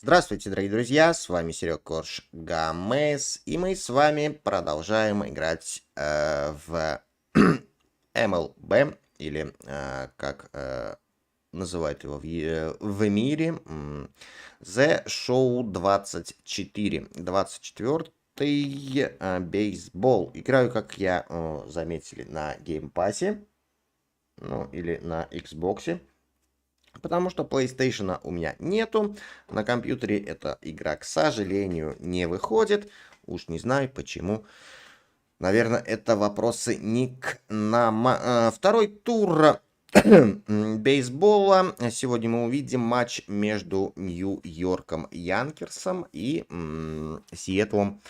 Здравствуйте, дорогие друзья, с вами YANKEES, и мы с вами продолжаем играть в MLB, или как называют его в мире, The Show 24, 24-й бейсбол. Играю, как я заметили, на геймпассе, ну или на Xbox. Потому что PlayStation у меня нету. На компьютере эта игра, к сожалению, не выходит. Уж не знаю почему. Наверное, это вопросы не к нам. Второй тур бейсбола. Сегодня мы увидим матч между Нью-Йорком Янкерсом и Сиэтлом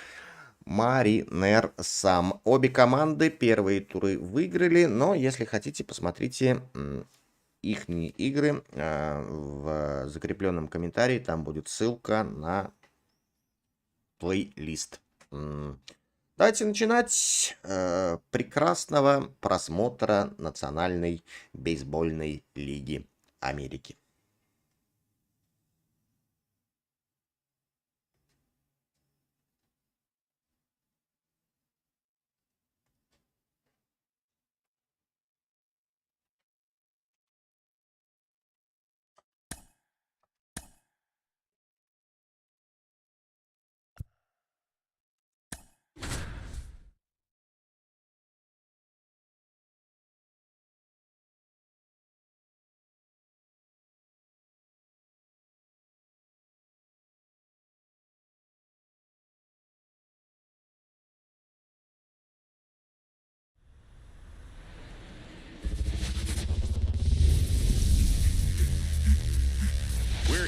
Маринерсом. Обе команды первые туры выиграли, но если хотите, посмотрите их игры в закрепленном комментарии. Там будет ссылка на плейлист. Давайте начинать. Прекрасного просмотра Национальной бейсбольной лиги Америки.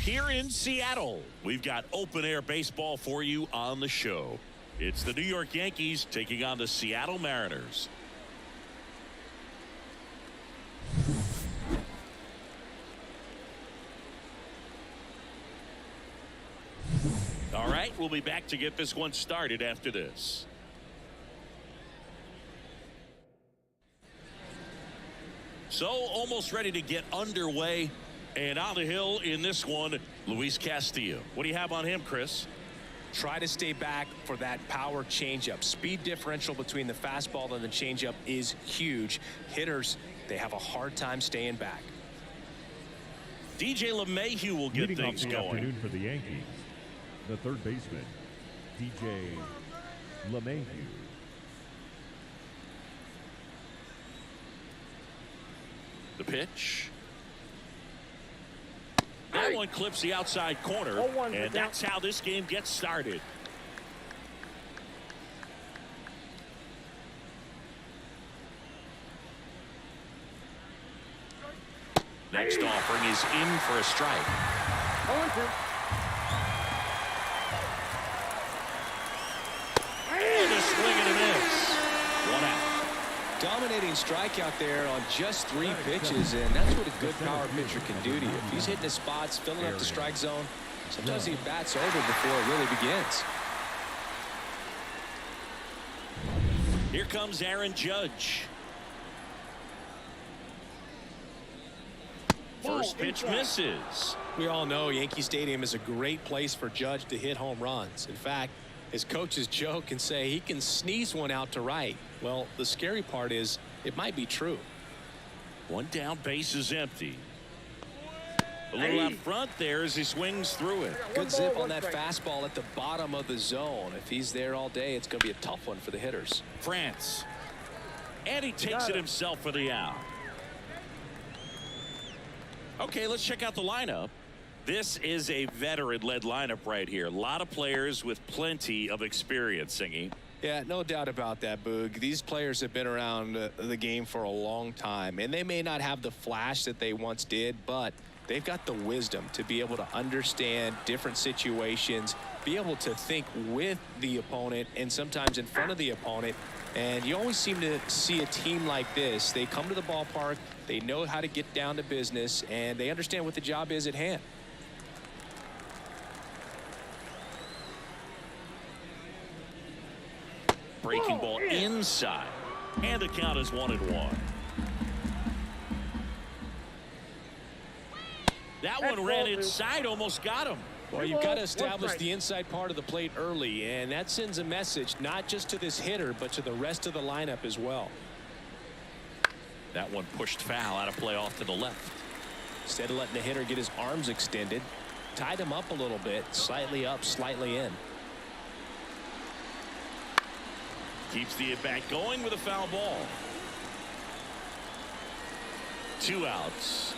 Here in Seattle, we've got open-air baseball for you on the show. It's the New York Yankees taking on the Seattle Mariners. All right, we'll be back to get this one started after this. So, almost ready to get underway. And on the hill in this one, Luis Castillo. What do you have on him, Chris? Try to stay back for that power changeup. Speed differential between the fastball and the changeup is huge. Hitters, they have a hard time staying back. DJ LeMahieu will get Leading things off the going. afternoon for the Yankees, the third baseman, DJ LeMahieu. The pitch. That one clips the outside corner, and that's how this game gets started. Next offering is in for a strike. And a swing and a miss. One out. Dominating strikeout there on just 3 pitches, and that's what a good power pitcher can do to you. If he's hitting his spots, filling up the strike zone, sometimes he bats over before it really begins. Here comes Aaron Judge. First pitch misses. We all know Yankee Stadium is a great place for Judge to hit home runs. In fact, his coaches joke and say he can sneeze one out to right. Well, the scary part is it might be true. One down, base is empty. A little out front there as he swings through it. Good zip on that fastball at the bottom of the zone. If he's there all day, it's going to be a tough one for the hitters. France. And he takes it himself for the out. Okay, let's check out the lineup. This is a veteran-led lineup right here. A lot of players with plenty of experience, Singy. Yeah, no doubt about that, Boog. These players have been around the game for a long time, and they may not have the flash that they once did, but they've got the wisdom to be able to understand different situations, be able to think with the opponent and sometimes in front of the opponent. And you always seem to see a team like this. They come to the ballpark, they know how to get down to business, and they understand what the job is at hand. Breaking ball inside. And the count is 1-1. That one ran inside, almost got him. Well, you've got to establish the inside part of the plate early, and that sends a message not just to this hitter, but to the rest of the lineup as well. That one pushed foul, out of play off to the left. Instead of letting the hitter get his arms extended, tied him up a little bit, slightly up, slightly in. Keeps the at-bat going with a foul ball. 2 outs.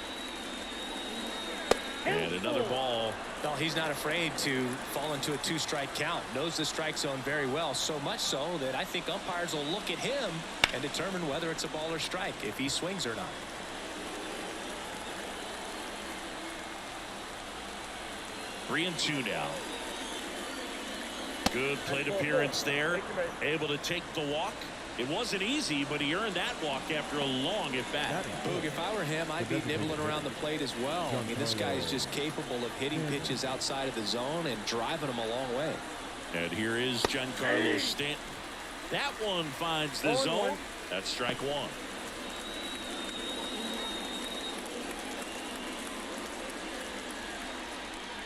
And another ball. Well, he's not afraid to fall into a 2-strike count. Knows the strike zone very well, so much so that I think umpires will look at him and determine whether it's a ball or strike, if he swings or not. Three and 2 now. Good plate appearance there. Able to take the walk. It wasn't easy, but he earned that walk after a long at-bat. Boog, if I were him, I'd be nibbling around the plate as well. I mean, this guy is just capable of hitting pitches outside of the zone and driving them a long way. And here is Giancarlo Stanton. That one finds the zone. That's strike one.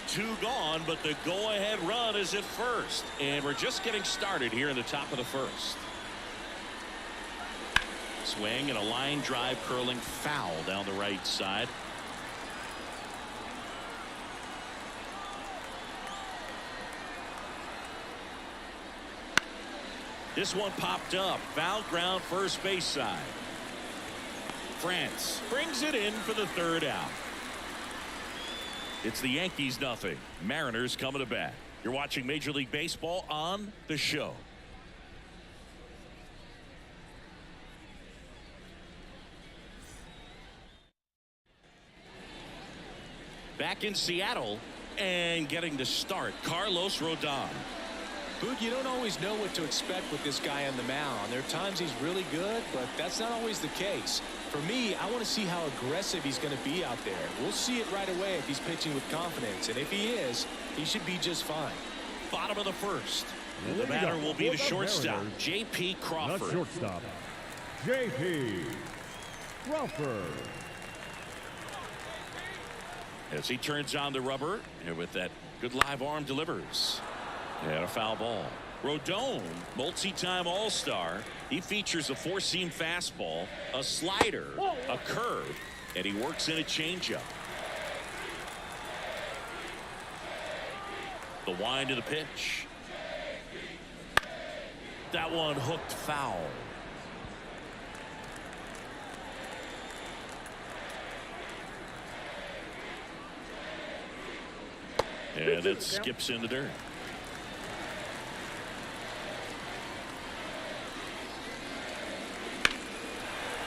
Two gone, but the go-ahead run is at first. And we're just getting started here in the top of the first. Swing and a line drive curling foul down the right side. This one popped up. Foul ground first base side. France brings it in for the third out. It's the Yankees nothing. Mariners coming to bat. You're watching Major League Baseball on the show. Back in Seattle and getting the start, Carlos Rodon. Boog, you don't always know what to expect with this guy on the mound. There are times he's really good, but that's not always the case. For me, I want to see how aggressive he's going to be out there. We'll see it right away if he's pitching with confidence, and if he is, he should be just fine. Bottom of the first. And the batter will be the shortstop, J.P. Crawford. The shortstop, J.P. Crawford. As he turns on the rubber, and with that good live arm delivers. And a foul ball. Rodon, multi-time All-Star. He features a four-seam fastball, a slider, a curve, and he works in a changeup. The wind of the pitch. That one hooked foul. And it skips in the dirt.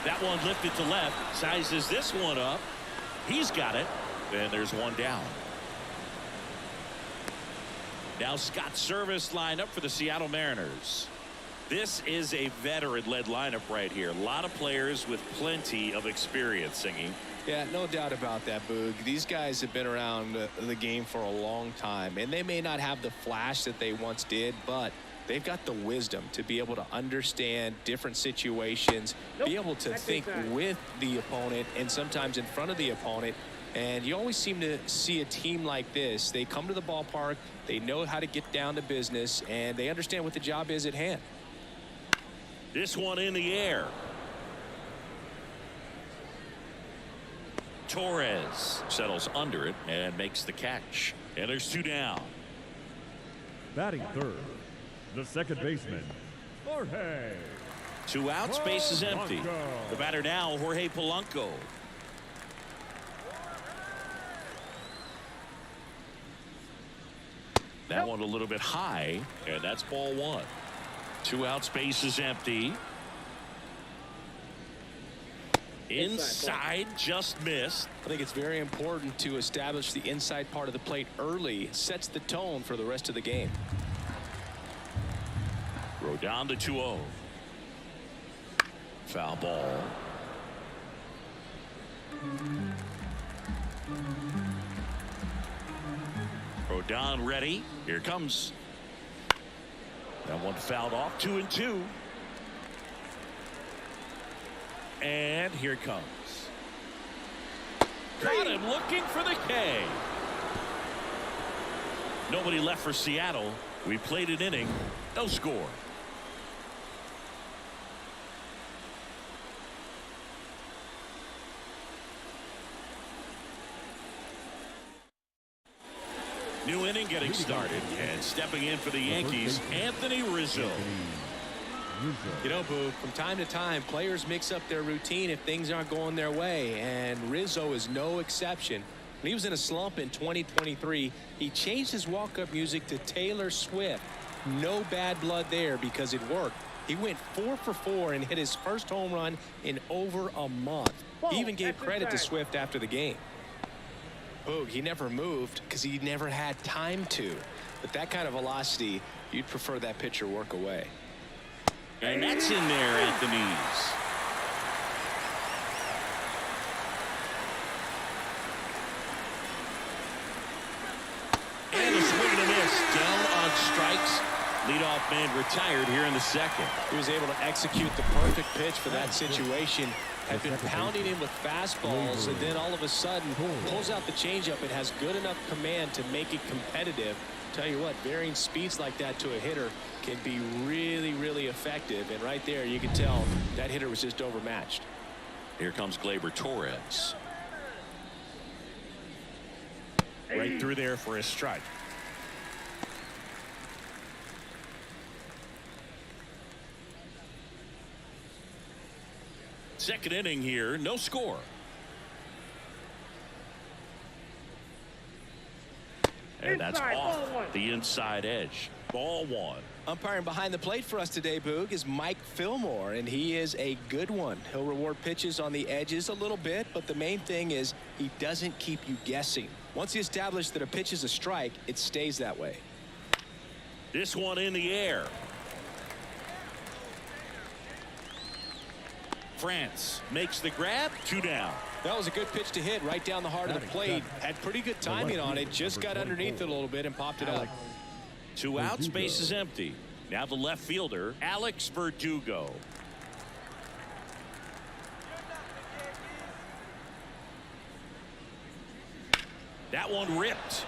That one lifted to left. Sizes this one up. He's got it. And there's one down. Now Scott Service lined up for the Seattle Mariners. This is a veteran-led lineup right here. A lot of players with plenty of experience singing. Yeah, no doubt about that, Boog. These guys have been around the game for a long time, and they may not have the flash that they once did, but they've got the wisdom to be able to understand different situations, be able to think with the opponent and sometimes in front of the opponent. And you always seem to see a team like this. They come to the ballpark, they know how to get down to business, and they understand what the job is at hand. This one in the air. Torres settles under it and makes the catch. And there's two down. Batting third, the second baseman, Jorge. 2 outs, base is empty. The batter now, Jorge Polanco. That one a little bit high, and that's ball one. 2 outs, base is empty. Inside, just missed. I think it's very important to establish the inside part of the plate early. It sets the tone for the rest of the game. Rodon to 2-0. Foul ball. Rodon ready. Here comes. That one fouled off. 2-2. And here it comes. Got him looking for the K. Nobody left for Seattle. We played an inning. No score. New inning getting started, and stepping in for the Yankees, Anthony Rizzo. You know, Boo, from time to time, players mix up their routine if things aren't going their way, and Rizzo is no exception. When he was in a slump in 2023, he changed his walk-up music to Taylor Swift. No bad blood there because it worked. He went 4 for 4 and hit his first home run in over a month. He even gave credit to Swift after the game. Boog, he never moved because he never had time to. But that kind of velocity, you'd prefer that pitcher work away. And that's in there at the knees. And a swing and a miss. Down on strikes. Leadoff man retired here in the second. He was able to execute the perfect pitch for that situation. Had been pounding him with fastballs, and then all of a sudden pulls out the changeup. It has good enough command to make it competitive. Tell you what, varying speeds like that to a hitter can be really, really effective. And right there, you can tell that hitter was just overmatched. Here comes Gleyber Torres. Right through there for a strike. Second inning here, no score. And that's off the inside edge. Ball one. Umpiring behind the plate for us today, Boog, is Mike Fillmore, and he is a good one. He'll reward pitches on the edges a little bit, but the main thing is he doesn't keep you guessing. Once he establishes that a pitch is a strike, it stays that way. This one in the air. France makes the grab. 2 down. That was a good pitch to hit right down the heart of the plate. Had pretty good timing on it. Just got underneath it a little bit and popped it up. 2 outs, base is empty. Now the left fielder, Alex Verdugo. That one ripped.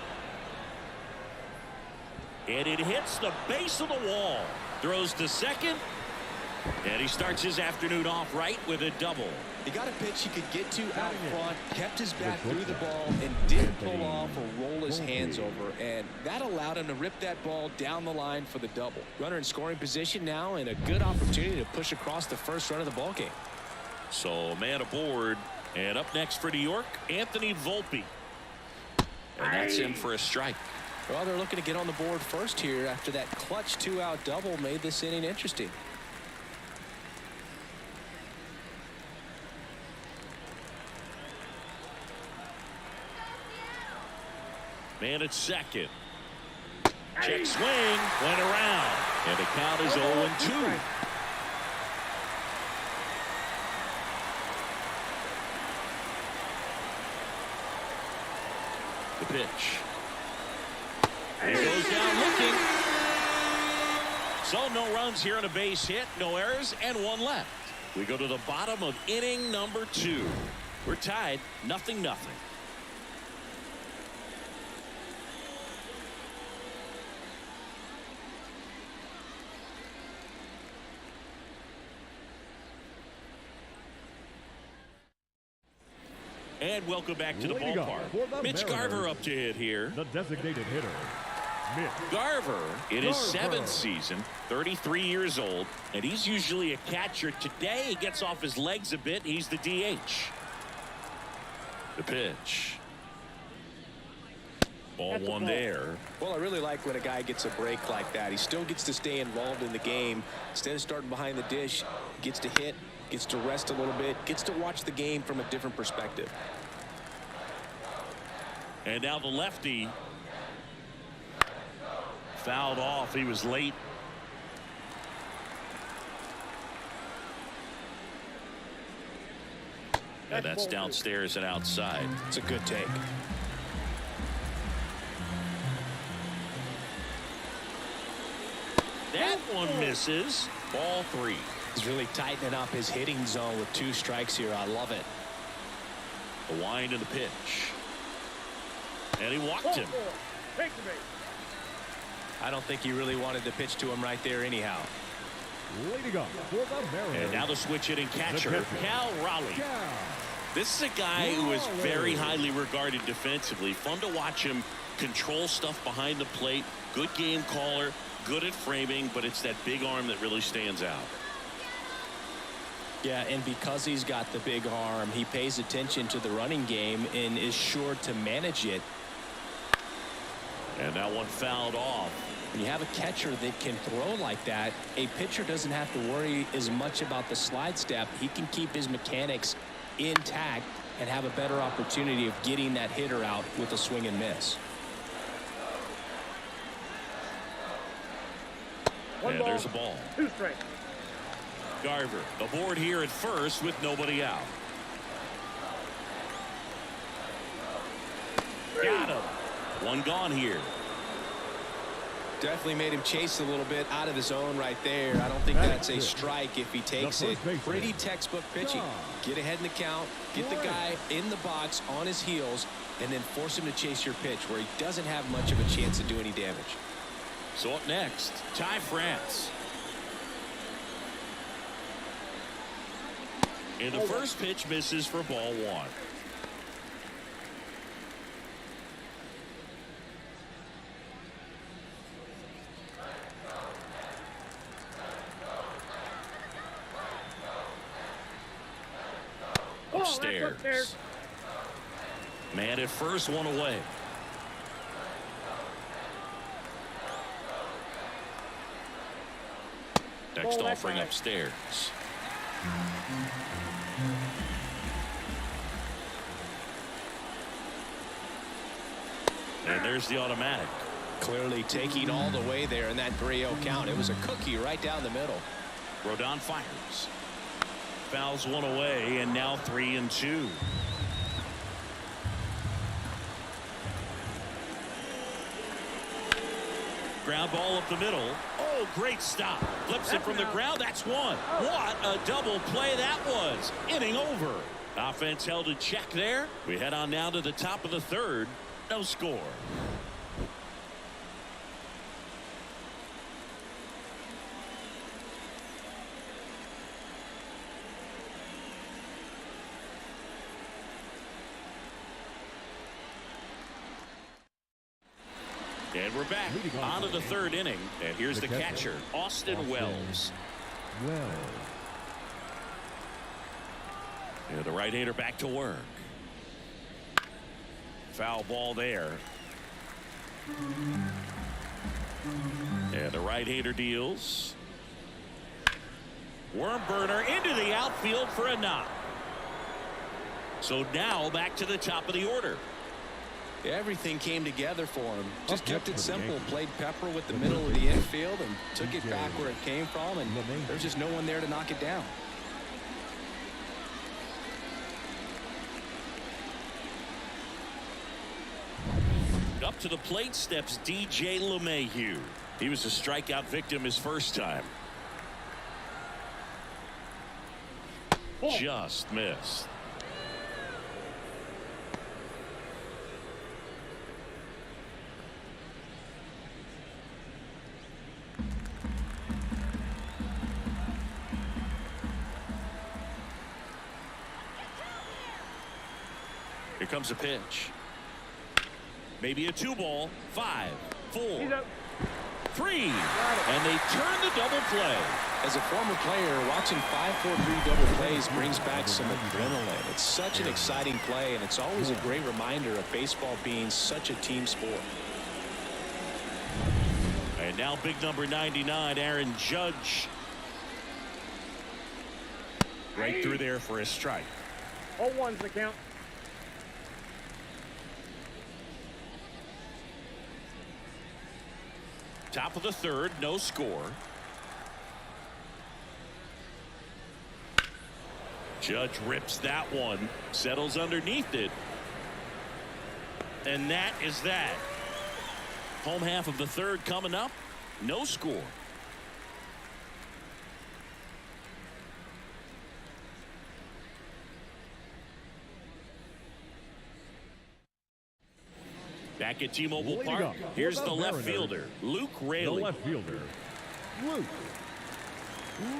And it hits the base of the wall. Throws to second. And he starts his afternoon off right with a double. He got a pitch he could get to out front, kept his back through the ball, and didn't pull off or roll his hands over. And that allowed him to rip that ball down the line for the double. Runner in scoring position now, and a good opportunity to push across the first run of the ball game. So man aboard. And up next for New York, Anthony Volpe. And that's in for a strike. Well, they're looking to get on the board first here after that clutch 2-out double made this inning interesting. Man at second. Check swing. Went around. And the count is 0-2. The pitch. And goes down looking. So no runs here on a base hit. No errors and 1 left. We go to the bottom of inning number 2. We're tied 0-0. And welcome back to the ballpark. Mitch Garver up to hit here. The designated hitter, Mitch Garver in his 7th season, 33 years old, and he's usually a catcher. Today he gets off his legs a bit. He's the DH. The pitch. Ball one there. Well, I really like when a guy gets a break like that. He still gets to stay involved in the game. Instead of starting behind the dish, gets to hit, gets to rest a little bit, gets to watch the game from a different perspective. And now the lefty fouled off. He was late. And that's downstairs and outside. It's a good take. That one misses. Ball 3. He's really tightening up his hitting zone with 2 strikes here. I love it. The wind and the pitch. And he walked him. I don't think he really wanted to pitch to him right there anyhow. Leading up for the Mariners. And now the switch hitting catcher, The catcher. Cal Raleigh. This is a guy who is very highly regarded defensively. Fun to watch him control stuff behind the plate. Good game caller, good at framing, but it's that big arm that really stands out. Yeah, and because he's got the big arm, he pays attention to the running game and is sure to manage it. And that one fouled off. When you have a catcher that can throw like that, a pitcher doesn't have to worry as much about the slide step. He can keep his mechanics intact and have a better opportunity of getting that hitter out with a swing and miss. And there's a ball. 2 strikes. Garver aboard here at first with nobody out. Got him. One gone here. Definitely made him chase a little bit out of his own right there. I don't think that's a strike if he takes it. Pretty textbook pitching. Get ahead in the count, get the guy in the box on his heels, and then force him to chase your pitch where he doesn't have much of a chance to do any damage. So up next, Ty France. And the first pitch misses for ball 1. Upstairs. Man at first, one away. Next offering upstairs. And there's the automatic. Clearly taking all the way there in that 3-0 count. It was a cookie right down the middle. Rodon fires. Fouls one away, and now 3-2. Ground ball up the middle. Oh, great stop. Flips it from the ground. That's one. What a double play that was. Inning over. Offense held in check there. We head on now to the top of the 3rd. No score. And we're back on to the 3rd inning. And here's the catcher, Austin Wells. And the right-hander back to work. Foul ball there. And the right-hander deals. Worm burner into the outfield for a knock. So now back to the top of the order. Everything came together for him. Just kept it simple. Played pepper with the middle of the infield and took it back where it came from, and there's just no one there to knock it down. Up to the plate steps DJ LeMahieu. He was a strikeout victim his first time. Just missed. Here comes a pitch. Maybe a 2-ball. 5, 4, 3. And they turn the double play. As a former player, watching 5-4-3 double plays brings back some adrenaline. It's such an exciting play, and it's always a great reminder of baseball being such a team sport. And now big number 99, Aaron Judge. Right through there for a strike. 0-1's the count. Top of the 3rd, no score. Judge rips that one, settles underneath it. And that is that. Home half of the 3rd coming up, no score. Back at T-Mobile Leading Park, up here's for the the left Mariners, fielder, Luke The Raley. left fielder, Luke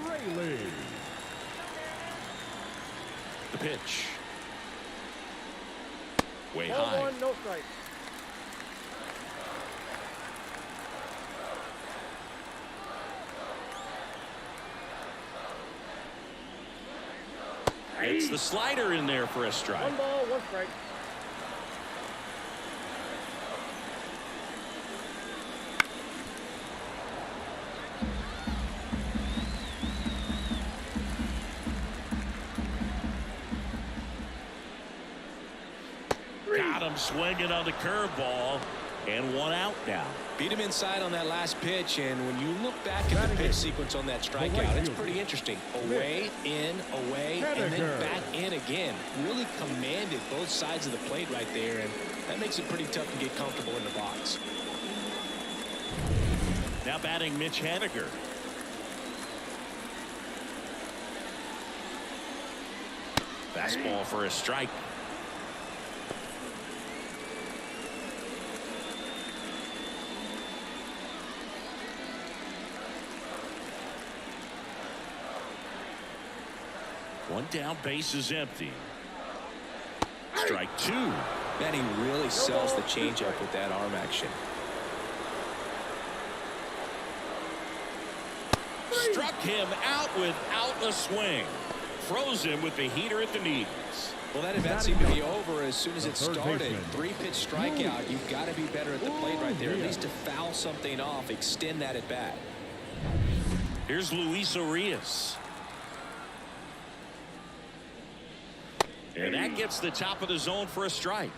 Raley. The pitch. Way Ball high. one, no strike. It's the slider in there for a strike. One ball, one strike. Got him swinging on the curveball, and one out now. Beat him inside on that last pitch, and when you look back at the pitch sequence on that strikeout, it's pretty interesting. Away, in, away, and then back in again. Really commanded both sides of the plate right there, and that makes it pretty tough to get comfortable in the box. Now batting Mitch Haniger. Fastball for a strike. One down, base is empty. Strike two. Man, he really sells the changeup with that arm action. Struck him out without a swing. Froze him with the heater at the knees. Well, that event seemed to be over as soon as it started. 3-pitch strikeout. You've got to be better at the plate right there. At least to foul something off, extend that at bat. Here's Luis Arias. And that gets the top of the zone for a strike.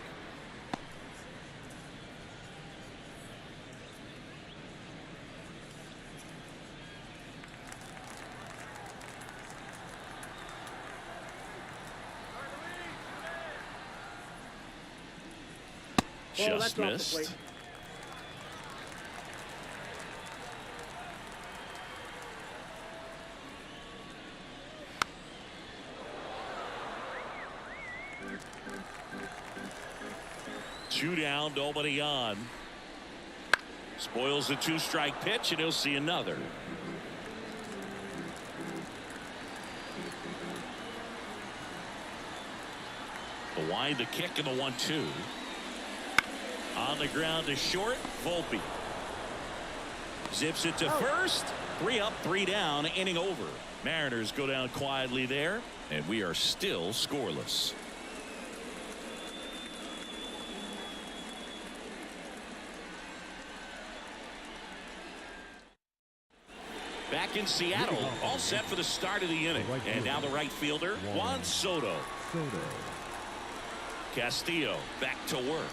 Well, Just that's off the missed. plate. Two down, nobody on. Spoils the two-strike pitch, and he'll see another. The wind, the kick, and the 1-2. On the ground to short, Volpe. Zips it to first. 3 up, 3 down, inning over. Mariners go down quietly there, and we are still scoreless. Back in Seattle, all set for the start of the inning. And now the right fielder, Juan Soto. Castillo back to work.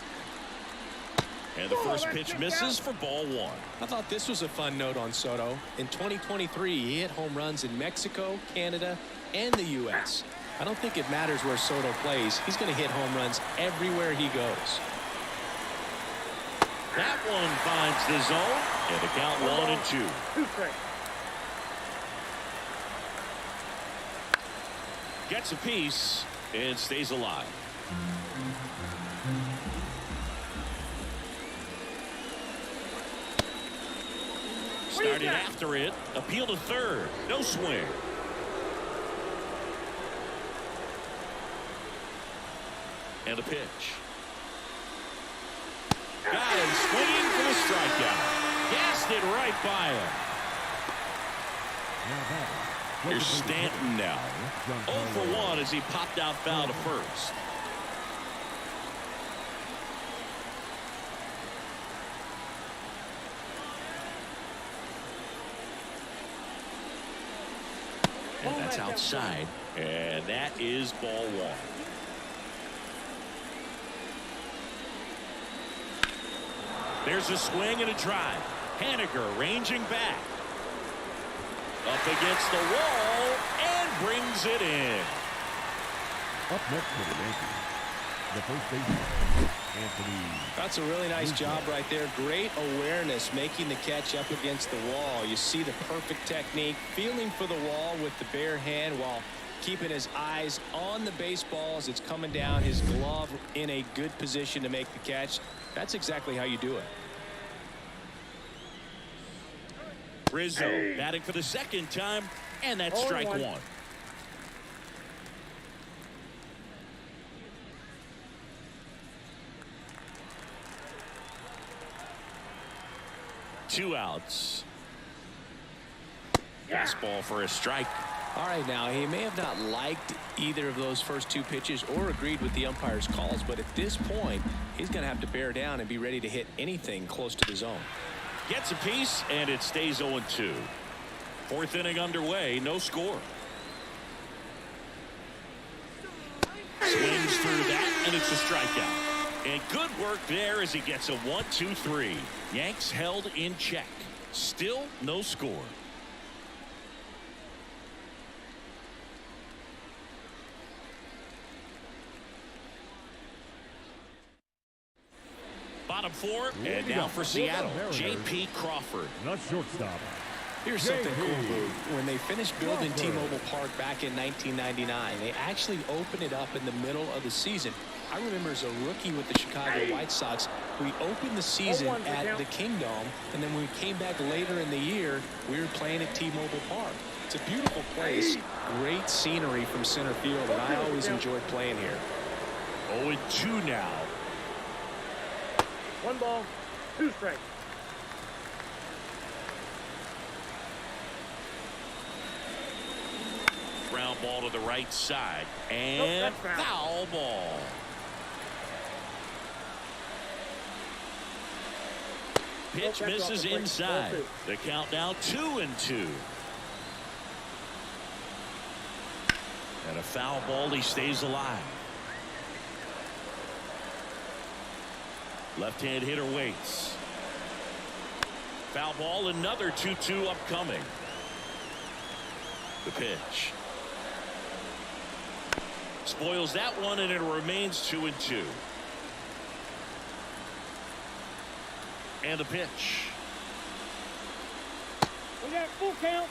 And the first pitch misses for ball 1. I thought this was a fun note on Soto. In 2023, he hit home runs in Mexico, Canada, and the U.S. I don't think it matters where Soto plays. He's going to hit home runs everywhere he goes. That one finds the zone, and the count 1-2. 2 strikes. Gets a piece and stays alive. Started after it. Appeal to third. No swing. And a pitch. Got him swinging for the strikeout. Gassed it right by him. Here's Stanton now. 0 for 1 as he popped out foul to first. And that's outside. And that is ball 1. There's a swing and a drive. Haniger ranging back. Up against the wall and brings it in. Up next for the Yankees, the first baseman, Anthony. That's a really nice job right there. Great awareness, making the catch up against the wall. You see the perfect technique, feeling for the wall with the bare hand while keeping his eyes on the baseball as it's coming down, his glove in a good position to make the catch. That's exactly how you do it. Rizzo batting for the second time, and that's strike one. Two outs. Fastball for a strike. All right, now he may have not liked either of those first two pitches or agreed with the umpire's calls, but at this point, he's going to have to bear down and be ready to hit anything close to the zone. Gets a piece, and it stays 0-2. Fourth inning underway, no score. Swings through that, and it's a strikeout. And good work there as he gets a 1-2-3. Yanks held in check. Still no score. Bottom four, and now for Seattle, J.P. Crawford. Not shortstop. Here's something cool, Boo. When they finished building T-Mobile Park back in 1999, they actually opened it up in the middle of the season. I remember as a rookie with the Chicago White Sox, we opened the season at the Kingdome, and then when we came back later in the year, we were playing at T-Mobile Park. It's a beautiful place, great scenery from center field, and I always enjoyed playing here. 0-2 now. 1 ball, 2 strikes. Ground ball to the right side, and foul ball. Pitch misses inside. The count now 2-2. And a foul ball, he stays alive. Left-hand hitter waits. Foul ball, another 2-2 upcoming. The pitch. Spoils that one, and it remains 2-2. And the pitch. We got full count.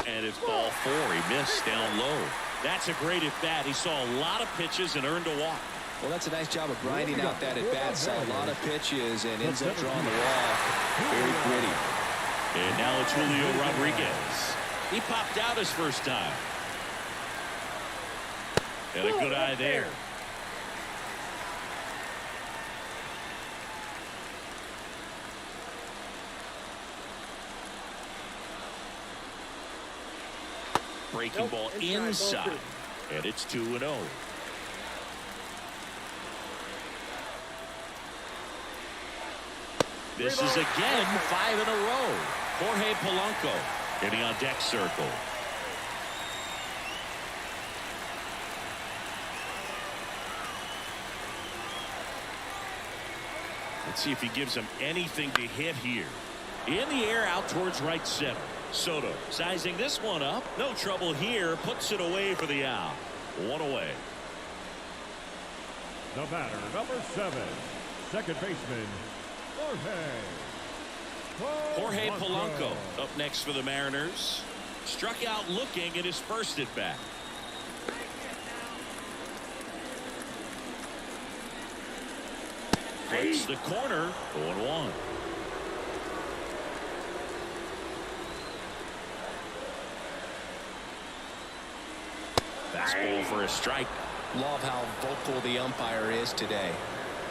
And it's ball 4. He missed down low. That's a great at bat. He saw a lot of pitches and earned a walk. Well, that's a nice job of grinding out that at bat. Saw a lot of pitches and ends up drawing the wall. Very gritty. And now it's Julio Rodriguez. He popped out his first time. And a good eye there. Breaking ball inside. And it's 2-0. This is again 5 in a row. Jorge Polanco getting on deck circle. Let's see if he gives him anything to hit here. In the air out towards right center. Soto sizing this one up. No trouble here. Puts it away for the out. 1 away. The batter, number 7, second baseman, Jorge Polanco up next for the Mariners. Struck out looking at his first at bat. Flips the corner. 0-1. Fastball for a strike. Love how vocal the umpire is today.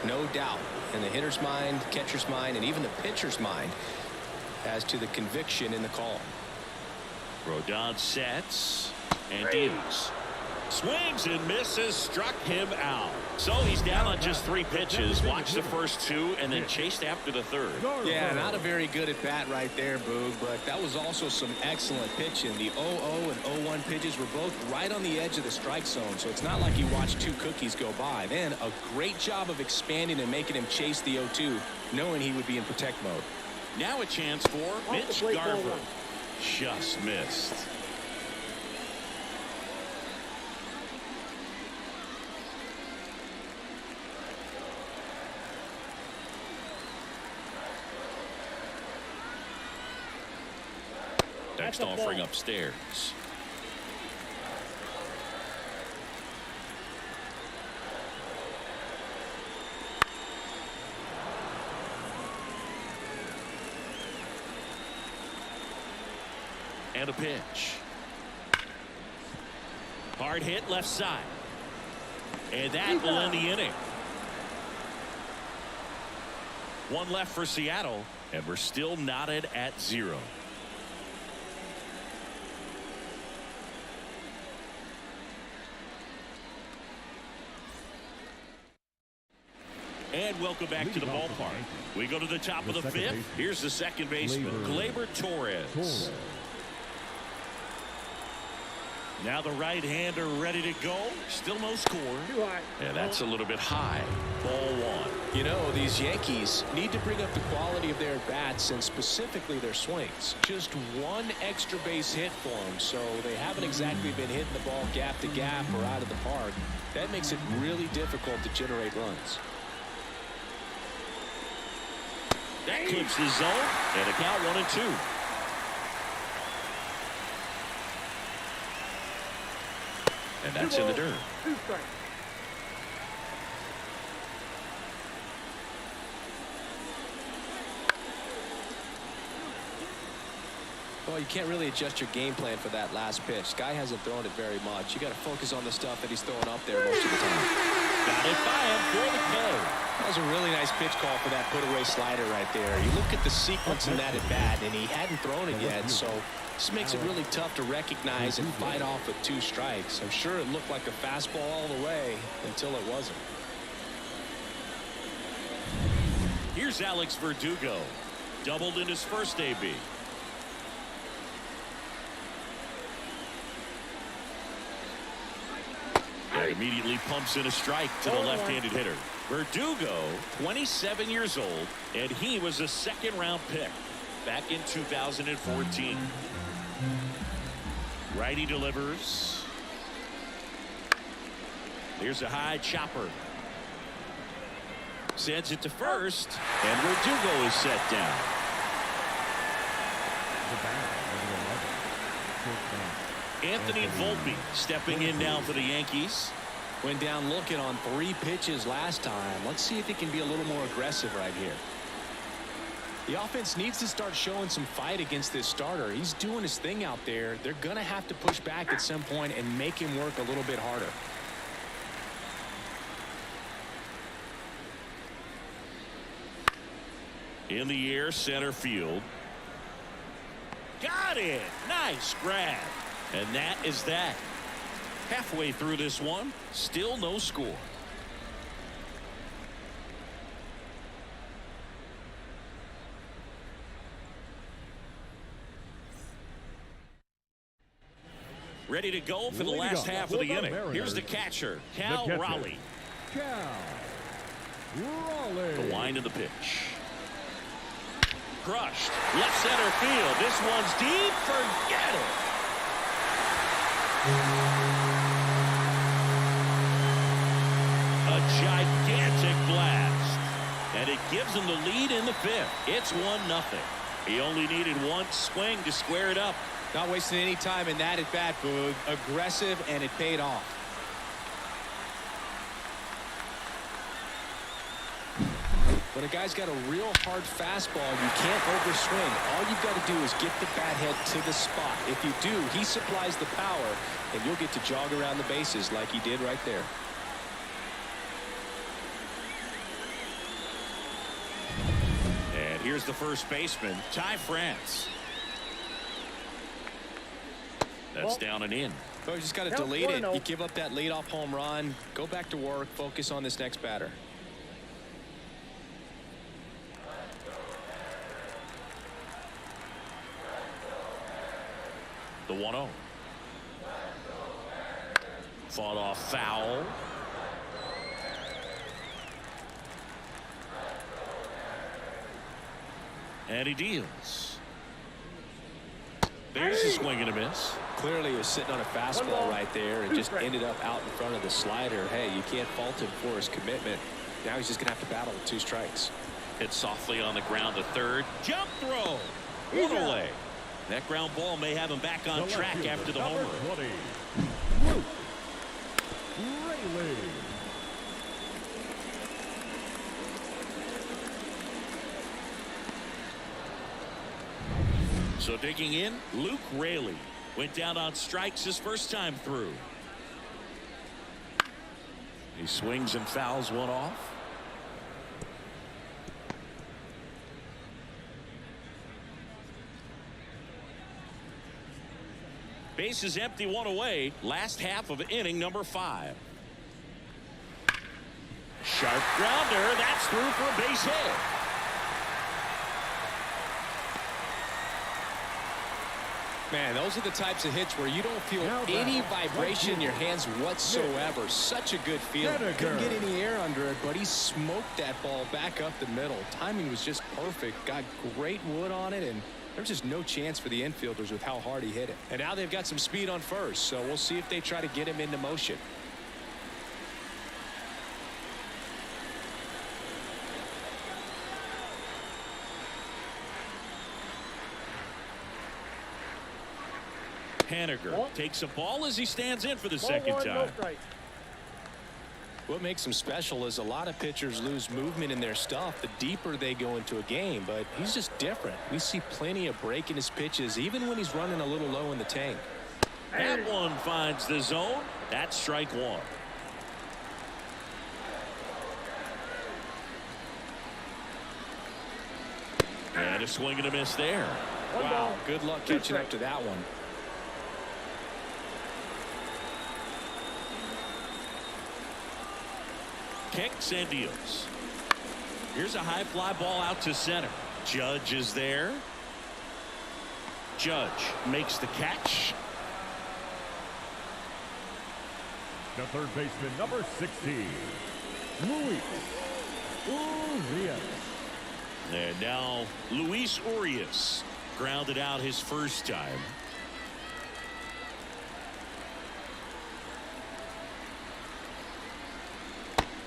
No doubt in the hitter's mind, catcher's mind, and even the pitcher's mind as to the conviction in the call. Rodon sets and deals. Swings and misses, struck him out. So he's down on just 3 pitches. Watch the first 2 and then chased after the third. Yeah, not a very good at bat right there, Boog, but that was also some excellent pitching. The 0-0 and 0-1 pitches were both right on the edge of the strike zone, so it's not like you watched 2 cookies go by. Then a great job of expanding and making him chase the 0-2, knowing he would be in protect mode. Now a chance for Mitch Garver. Just missed. next offering upstairs. And a pitch. Hard hit left side. And that will end the inning. One left for Seattle, and we're still knotted at 0. And welcome back to the ballpark. We go to the top of the 5th. Here's the second baseman, Gleyber Torres. Now the right-hander ready to go. Still no score. Too high. And that's a little bit high. Ball 1. You know, these Yankees need to bring up the quality of their bats and specifically their swings. Just one extra base hit for them, so they haven't exactly been hitting the ball gap to gap or out of the park. That makes it really difficult to generate runs. That clips the zone, and a count 1-2. And that's in the dirt. 2 strikes. Well, you can't really adjust your game plan for that last pitch. Guy hasn't thrown it very much. You got to focus on the stuff that he's throwing up there most of the time. Got it by him for the K. That was a really nice pitch call for that put-away slider right there. You look at the sequence in that at-bat, and he hadn't thrown it yet, so this makes it really tough to recognize and fight off with 2 strikes. I'm sure it looked like a fastball all the way until it wasn't. Here's Alex Verdugo. Doubled in his first AB. And immediately pumps in a strike to the left-handed hitter. Verdugo, 27 years old, and he was a second-round pick back in 2014. Righty delivers. Here's a high chopper. Sends it to first, and Verdugo is set down. Anthony Volpe stepping in now for the Yankees. Went down looking on 3 pitches last time. Let's see if he can be a little more aggressive right here. The offense needs to start showing some fight against this starter. He's doing his thing out there. They're going to have to push back at some point and make him work a little bit harder. In the air, center field. Got it. Nice grab. And that is that. Halfway through this one, still no score. Ready to go for the last half of the inning. Here's the catcher, Cal Raleigh. The wind of the pitch. Crushed. Left center field. This one's deep. Forget it. A gigantic blast. And it gives him the lead in the 5th. It's 1-0. He only needed one swing to square it up. Not wasting any time in that at bat, Boog. Aggressive, and it paid off. When a guy's got a real hard fastball, you can't overswing. All you've got to do is get the bat head to the spot. If you do, he supplies the power, and you'll get to jog around the bases like he did right there. And here's the first baseman, Ty France. That's down and in. So you just got to delete it. You give up that leadoff home run. Go back to work. Focus on this next batter. The 1-0. Fought off foul. And he deals. There's a swing and a miss. Clearly he was sitting on a fastball right there and just ended up out in front of the slider. Hey, you can't fault him for his commitment. Now he's just going to have to battle with 2 strikes. Hit softly on the ground to third. Jump throw. One away. That ground ball may have him back on track after the homer. 20, Luke Rayleigh. So digging in, Luke Rayleigh went down on strikes his first time through. He swings and fouls one off. Base is empty, one away. Last half of inning number 5. Sharp grounder. That's through for a base hit. Man, those are the types of hits where you don't feel any vibration in your hands whatsoever. Such a good feel. Couldn't get any air under it, but he smoked that ball back up the middle. Timing was just perfect. Got great wood on it, and there's just no chance for the infielders with how hard he hit it. And now they've got some speed on first, so we'll see if they try to get him into motion. Haniger takes a ball as he stands in for the second time. What makes him special is a lot of pitchers lose movement in their stuff the deeper they go into a game, but he's just different. We see plenty of break in his pitches, even when he's running a little low in the tank. That one finds the zone. That's strike one. And a swing and a miss there. Wow, good luck catching up to that one. Kicks and deals. Here's a high fly ball out to center. Judge is there. Judge makes the catch. The third baseman, number 60, Luis Urias. And now Luis Urias grounded out his first time.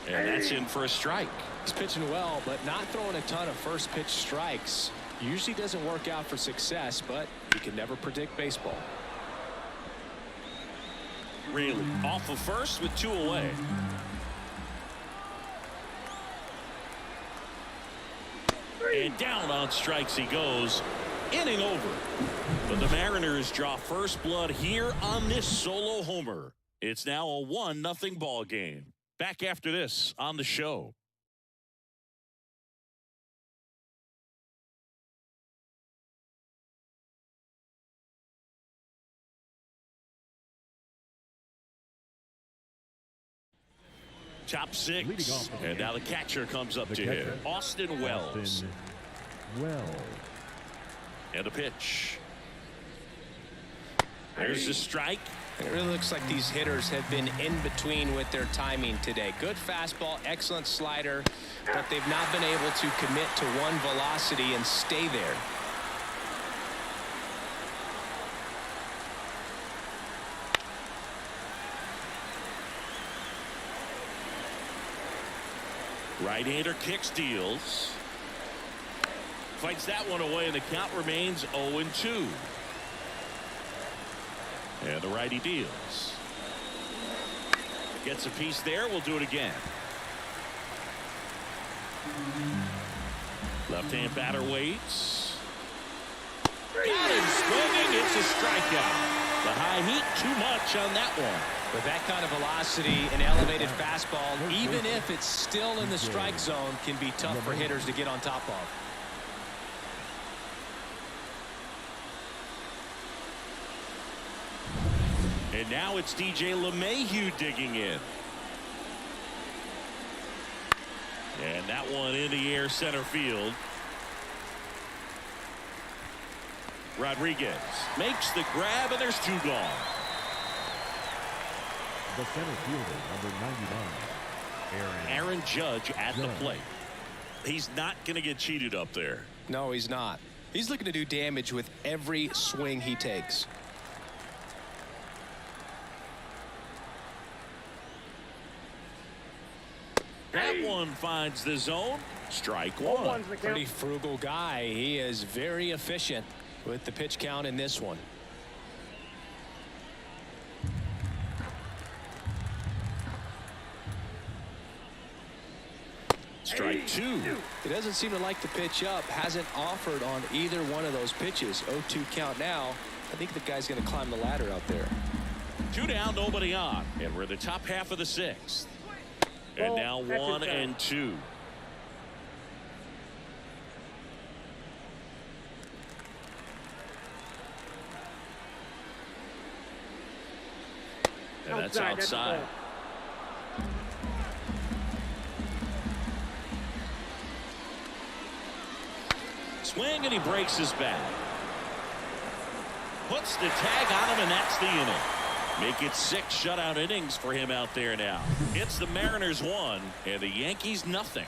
And that's in for a strike. He's pitching well, but not throwing a ton of first pitch strikes. Usually doesn't work out for success, but you can never predict baseball. Really off of first with 2 away. And down on strikes he goes. Inning over. But the Mariners draw first blood here on this solo homer. It's now a 1-0 ball game. Back after this on the show. Top 6. And now the catcher comes up to hit. Austin Wells. And a pitch. There's the strike. It really looks like these hitters have been in between with their timing today. Good fastball, excellent slider, but they've not been able to commit to one velocity and stay there. Right-hander kicks, deals. Fights that one away, and the count remains 0-2. And the righty deals. Gets a piece there. We'll do it again. Left-hand batter waits. Got him swinging. It's a strikeout. The high heat, too much on that one. With that kind of velocity, an elevated fastball, even if it's still in the strike zone, can be tough for hitters to get on top of. And now it's DJ LeMahieu digging in. And that one in the air center field. Rodriguez makes the grab, and there's 2 gone. The center fielder, number 99, Aaron Judge at the plate. He's not going to get cheated up there. No, he's not. He's looking to do damage with every swing he takes. That one finds the zone. Strike one. Pretty frugal guy. He is very efficient. with the pitch count in this one. Strike two. He doesn't seem to like the pitch up. Hasn't offered on either one of those pitches. 0-2 count now. I think the guy's going to climb the ladder out there. 2 down, nobody on. And we're in the top half of the 6th. And now 1 and 2. And that's outside. Swing, and he breaks his bat. Puts the tag on him, and that's the inning. Make it 6 shutout innings for him out there now. It's the Mariners 1 and the Yankees nothing.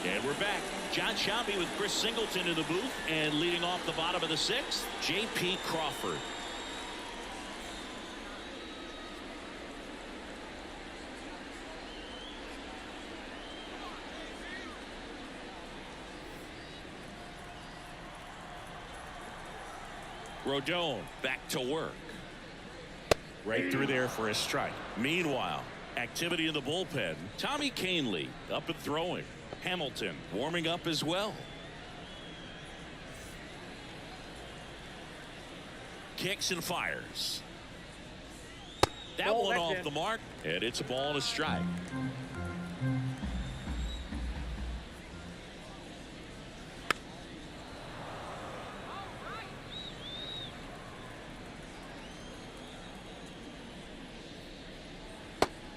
And we're back. John Shelby with Chris Singleton in the booth, and leading off the bottom of the 6th, J.P. Crawford. Rodon back to work. Right through there for a strike. Meanwhile, activity in the bullpen. Tommy Kahnle up and throwing. Hamilton warming up as well. Kicks and fires. That one off the mark, and it's a ball and a strike.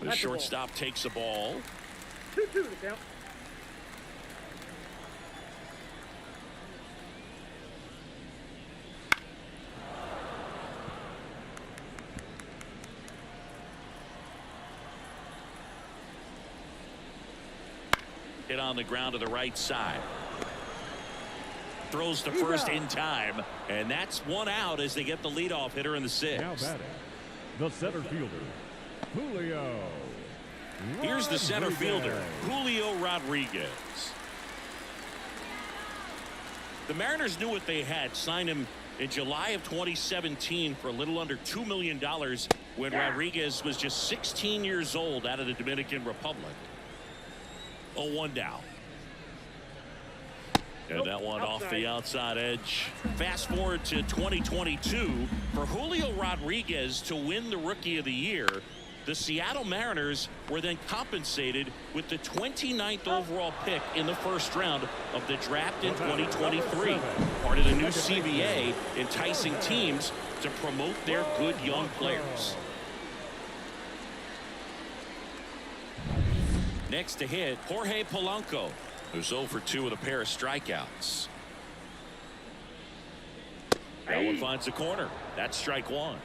The shortstop takes a ball. 2-2 to count. Hit on the ground to the right side. Throws to first in time, and that's 1 out as they get the leadoff hitter in the 6th. Now batting, the center fielder, Julio. Here's the center fielder, Julio Rodriguez. The Mariners knew what they had. Signed him in July of 2017 for a little under $2 million when Rodriguez was just 16 years old out of the Dominican Republic. 0-1 down. And that one off the outside edge. Fast forward to 2022. For Julio Rodriguez to win the Rookie of the Year, the Seattle Mariners were then compensated with the 29th overall pick in the first round of the draft in 2023. Part of the new CBA, enticing teams to promote their good young players. Next to hit, Jorge Polanco, who's 0 for 2 with a pair of strikeouts. That one finds the corner. That's strike 1.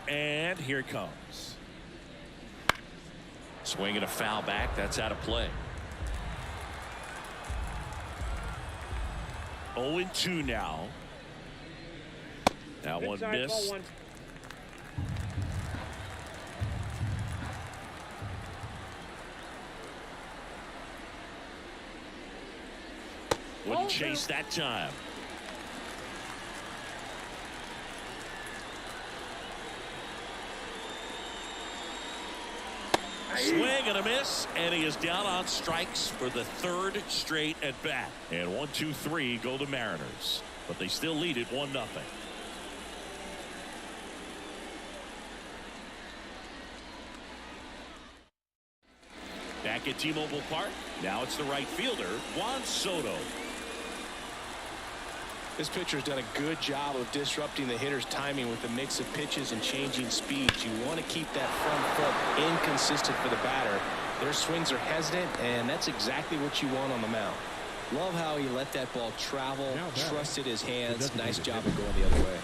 And here it comes. Swinging a foul back. That's out of play. 0-2 now. That one missed. Wouldn't chase that time. Swing and a miss, and he is down on strikes for the 3rd straight at bat. And 1-2-3 go the Mariners, but they still lead it 1-0. Back at T-Mobile Park, now it's the right fielder, Juan Soto. This pitcher's done a good job of disrupting the hitter's timing with a mix of pitches and changing speeds. You want to keep that front foot inconsistent for the batter. Their swings are hesitant, and that's exactly what you want on the mound. Love how he let that ball travel, trusted his hands. Nice job of going the other way.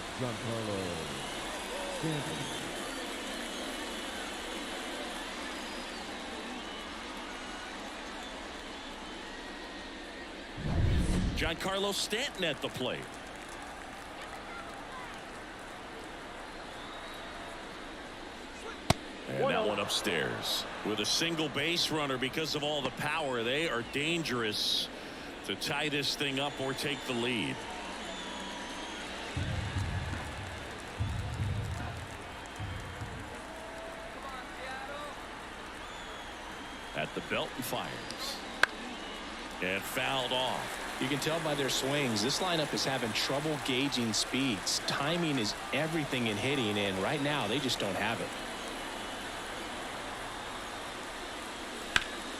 Giancarlo Stanton at the plate. upstairs with a single base runner. Because of all the power, they are dangerous to tie this thing up or take the lead. At the belt and fires. And fouled off. You can tell by their swings, this lineup is having trouble gauging speeds. Timing is everything in hitting, and right now they just don't have it.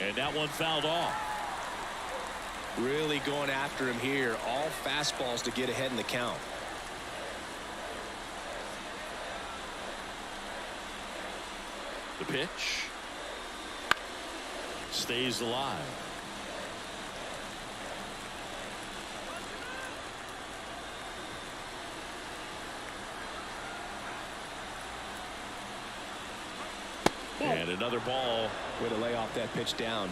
And that one fouled off. Really going after him here. All fastballs to get ahead in the count. The pitch. Stays alive. And another ball. Way to lay off that pitch down.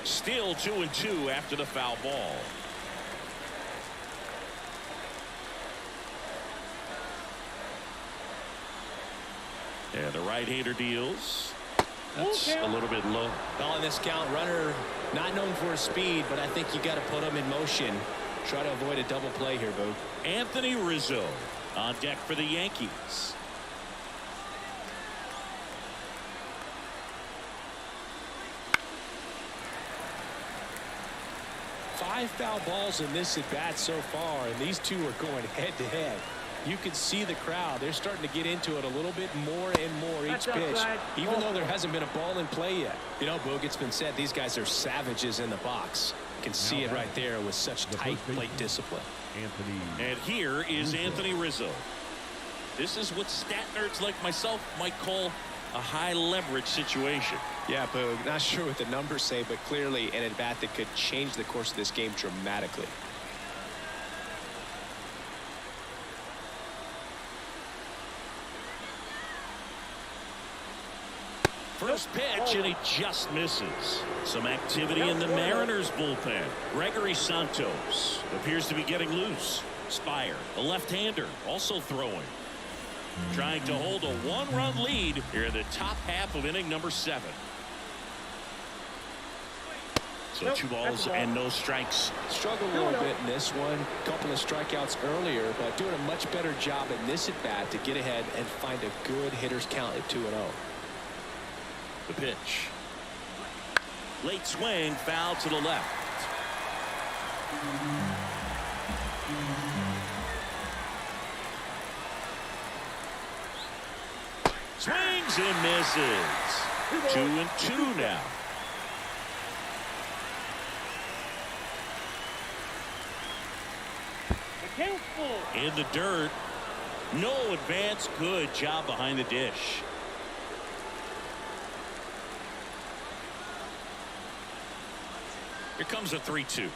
Still 2-2 after the foul ball. And the right-hander deals. That's a little bit low. Well, in this count, runner not known for his speed, but I think you got to put him in motion. Try to avoid a double play here, Boog. Anthony Rizzo on deck for the Yankees. Five foul balls in this at bat so far, and these two are going head to head. You can see the crowd. They're starting to get into it a little bit more and more each pitch, even though there hasn't been a ball in play yet. You know, Boog, it's been said these guys are savages in the box. You can see it right there with such tight plate discipline. And here is Anthony Rizzo. This is what stat nerds like myself might call a high leverage situation. Yeah, Boog, not sure what the numbers say, but clearly an at-bat that could change the course of this game dramatically. First pitch, and he just misses. Some activity in the Mariners bullpen. Gregory Santos appears to be getting loose. Spire, a left-hander, also throwing. Trying to hold a one-run lead here in the top half of inning number 7. So 2 balls and no strikes. Struggled a little bit in this one. Couple of strikeouts earlier, but doing a much better job in this at-bat to get ahead and find a good hitter's count at 2-0. The pitch. Late swing, foul to the left. Swings and misses. 2-2 now. In the dirt. No advance. Good job behind the dish. Here comes a 3-2.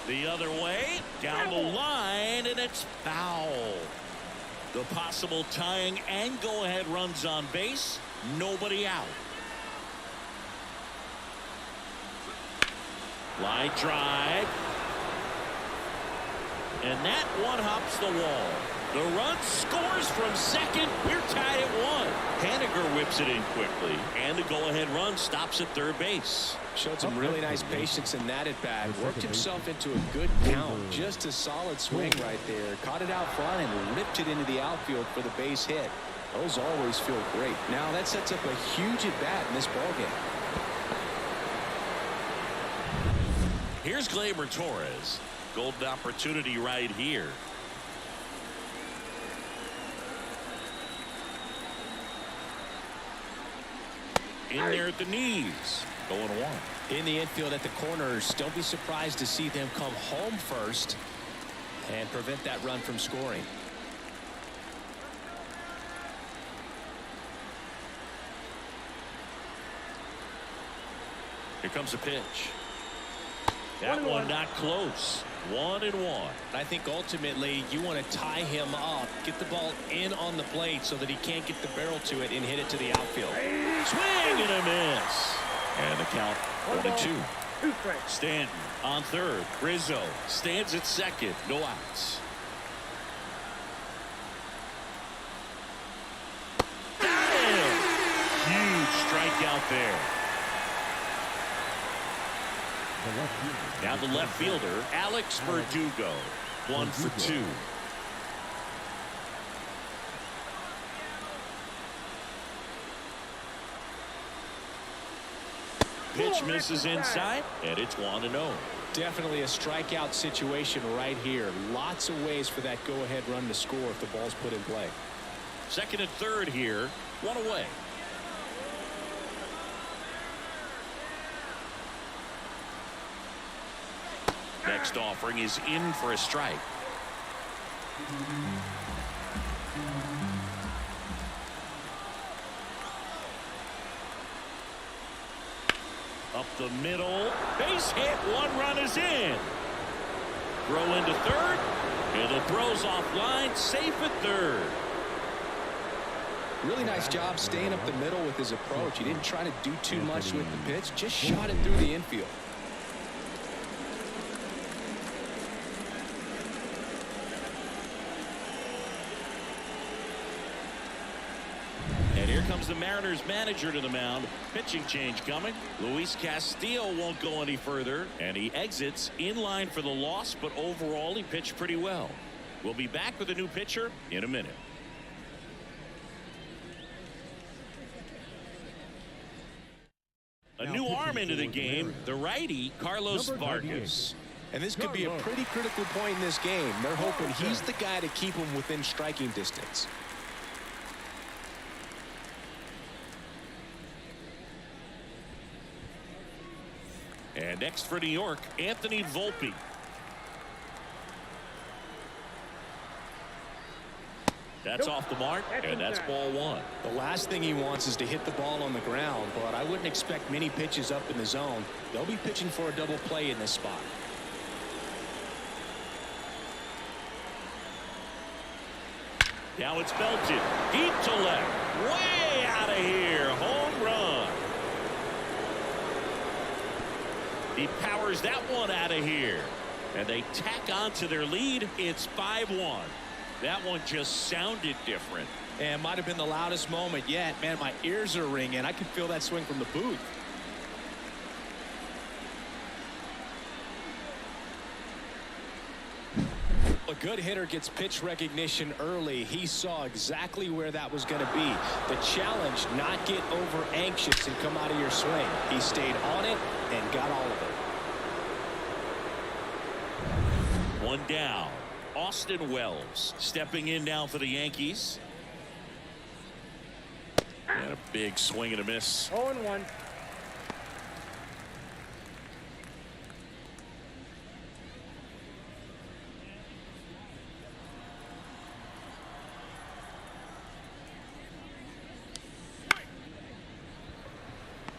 The other way, down the line, and it's foul. The possible tying and go-ahead runs on base. Nobody out. Line drive. And that one hops the wall. The run scores from second. We're tied at 1. Haniger whips it in quickly, and the go-ahead run stops at third base. Showed some really nice patience in that at bat. Worked himself into a good count. Just a solid swing right there. Caught it out front and ripped it into the outfield for the base hit. Those always feel great. Now that sets up a huge at bat in this ballgame. Here's Gleyber Torres. Golden opportunity right here. In there at the knees. Going 1. In the infield at the corners, don't be surprised to see them come home first and prevent that run from scoring. Here comes the pitch. That one not close. 1-1. I think ultimately you want to tie him up, get the ball in on the plate so that he can't get the barrel to it and hit it to the outfield. Swing and a miss. And the count 1-2. 2 strikes. Stanton on third. Rizzo stands at second. No outs. Huge strikeout there. Now the left fielder, Alex Verdugo, 1 for 2. Pitch misses inside, and it's 1-0. Definitely a strikeout situation right here. Lots of ways for that go-ahead run to score if the ball's put in play. Second and third here, 1 away. Next offering is in for a strike. Up the middle, base hit, 1 run is in. Throw into third, and the throw's offline, safe at third. Really nice job staying up the middle with his approach. He didn't try to do too much with the pitch, just shot it through the infield. And here comes the Mariners manager to the mound. Pitching change coming. Luis Castillo won't go any further, and he exits in line for the loss, but overall he pitched pretty well. We'll be back with a new pitcher in a minute. A new arm into the game, the righty Carlos Vargas. And this could be a pretty critical point in this game. They're hoping he's the guy to keep him within striking distance. And next for New York, Anthony Volpe. That's off the mark, and that's ball 1. The last thing he wants is to hit the ball on the ground, but I wouldn't expect many pitches up in the zone. They'll be pitching for a double play in this spot. Now it's belted deep to left, way out of here, home run. He powers that one out of here, and they tack on to their lead. It's 5-1. That one just sounded different. And might have been the loudest moment yet. Man, my ears are ringing. I can feel that swing from the booth. A good hitter gets pitch recognition early. He saw exactly where that was going to be. The challenge, not get over anxious and come out of your swing. He stayed on it and got all of it. 1 down. Austin Wells stepping in now for the Yankees. And a big swing and a miss. 0-1.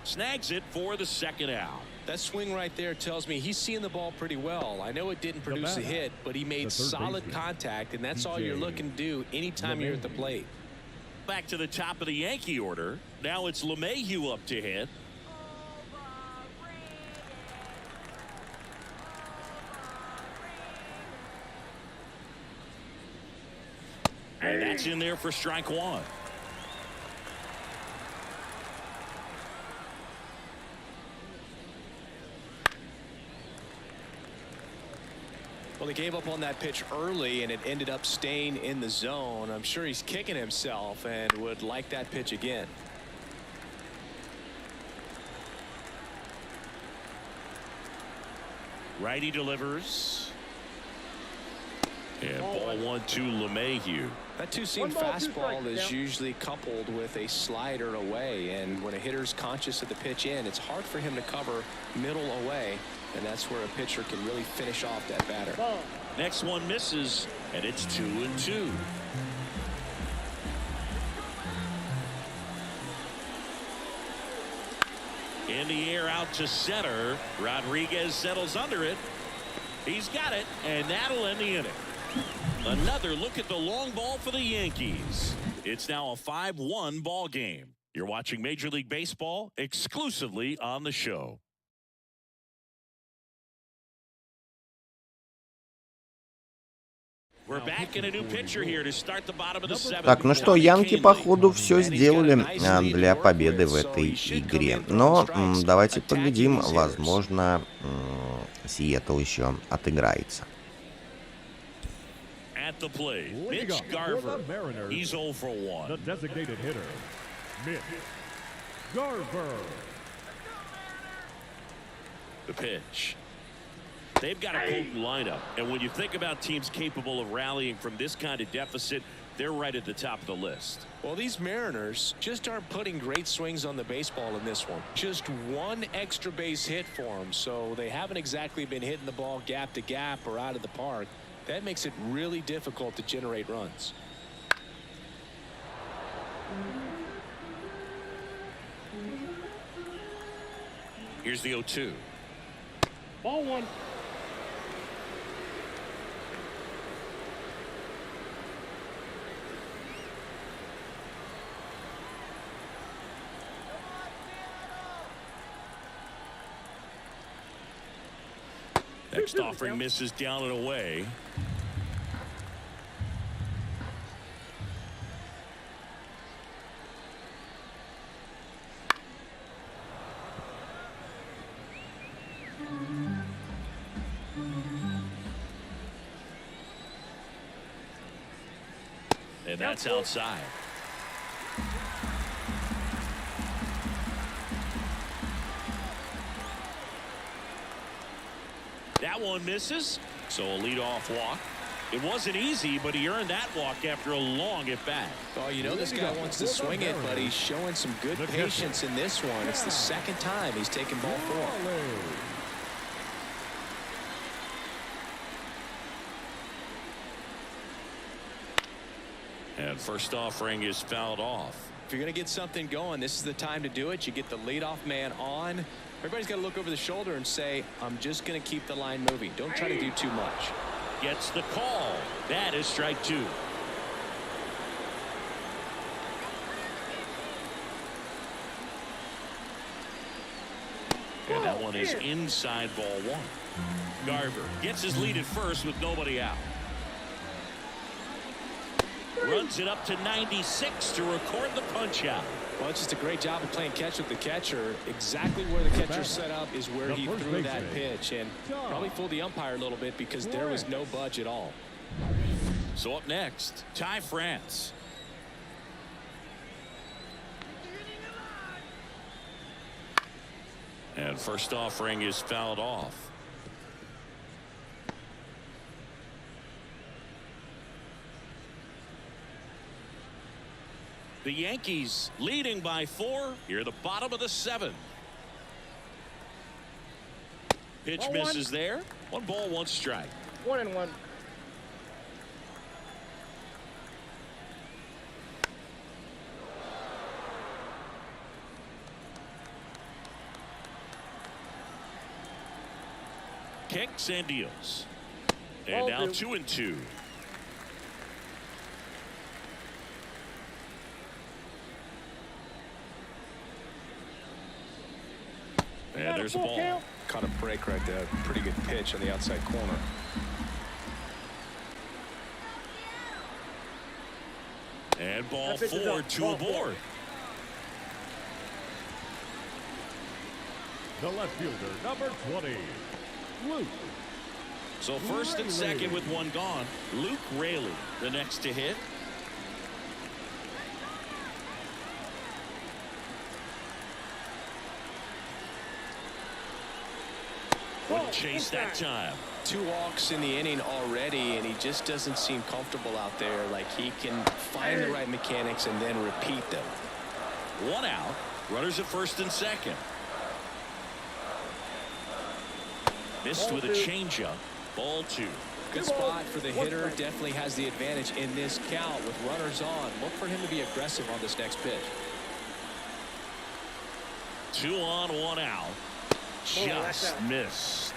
Snags it for the second out. That swing right there tells me he's seeing the ball pretty well. I know it didn't produce a hit, but he made solid contact, and that's all you're looking to do anytime you're at the plate. Back to the top of the Yankee order. Now it's LeMahieu up to hit. And that's in there for strike 1. Well, he gave up on that pitch early, and it ended up staying in the zone. I'm sure he's kicking himself and would like that pitch again. Righty delivers. And ball 1 to LeMahieu. That two-seam fastball is usually coupled with a slider away, and when a hitter's conscious of the pitch in, it's hard for him to cover middle away, and that's where a pitcher can really finish off that batter. Next one misses, and it's 2-2. In the air out to center. Rodriguez settles under it. He's got it, and that'll end the inning. Another look at the long ball for the Yankees. It's now a 5-1 ball game. You're watching Major League Baseball exclusively on the show. We're back in a new pitcher here to start the bottom of the seventh. Так, ну что, Янки, походу, все сделали для победы в этой игре. Но давайте поглядим, возможно, Сиэтл еще отыграется. At the plate, Leading Mitch up for Garver. the Mariners, He's 0 for the 1. designated hitter, Mitch Garver. The pitch. They've got a potent lineup, and when you think about teams capable of rallying from this kind of deficit, they're right at the top of the list. Well, these Mariners just aren't putting great swings on the baseball in this one. Just one extra base hit for them, so they haven't exactly been hitting the ball gap to gap or out of the park. That makes it really difficult to generate runs. Here's the 0-2. Ball one. Next offering misses down and away. And that's outside. That one misses, so a leadoff walk. It wasn't easy, but he earned that walk after a long at-bat. Oh, you know this guy wants to swing it, but he's showing some good patience in this one. It's the second time he's taken ball 4. And first offering is fouled off. If you're going to get something going, this is the time to do it. You get the leadoff man on. Everybody's got to look over the shoulder and say, I'm just going to keep the line moving. Don't try to do too much. Gets the call. That is strike 2. And that one is inside ball 1. Garver gets his lead at first with nobody out. Runs it up to 96 to record the punch out. Well, it's just a great job of playing catch with the catcher. Exactly where the catcher set up is where he threw that pitch, and probably fooled the umpire a little bit because there was no budge at all. So up next, Ty France. And first offering is fouled off. The Yankees leading by 4 here at the bottom of the 7th. Pitch Ball misses one. there. 1 ball, 1 strike. 1-1. Kicks and deals. And Ball now 2. 2-2. And there's a full ball. count. Caught a break right there. Pretty good pitch on the outside corner. And ball That pitch is 4 up. to Ball a board. The left fielder, number 20, Luke. So first and second with 1 gone. Luke Raley, the next to hit. Wouldn't chase that time. 2 walks in the inning already, and he just doesn't seem comfortable out there. Like he can find the right mechanics and then repeat them. 1 out. Runners at first and second. Missed with a changeup. Ball 2. Good spot for the hitter. Definitely has the advantage in this count with runners on. Look for him to be aggressive on this next pitch. 2 on, 1 out. that's Just out. missed.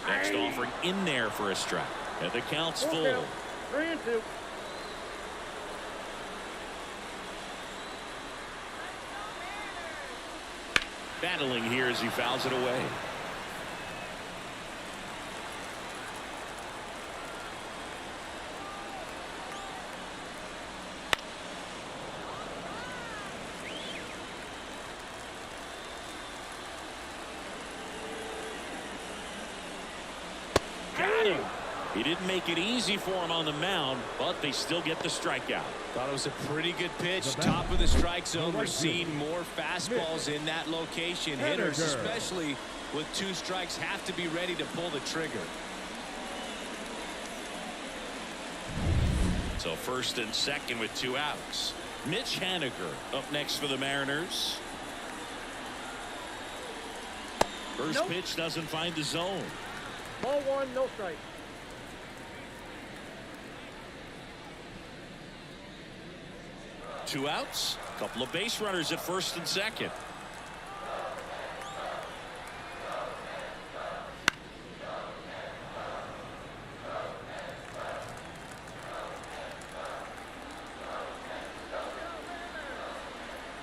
Next offering in there for a strike. And the count's Full full. count. 3-2. Battling here as he fouls it away. Got him. He didn't make it easy for him on the mound, but they still get the strikeout. Thought it was a pretty good pitch. Top of the strike zone. We're seeing more fastballs in that location. Hitters, especially with 2 strikes, have to be ready to pull the trigger. So first and second with 2 outs. Mitch Haniger up next for the Mariners. First pitch doesn't find the zone. Ball 1, no strike. Two outs, a couple of base runners at first and second.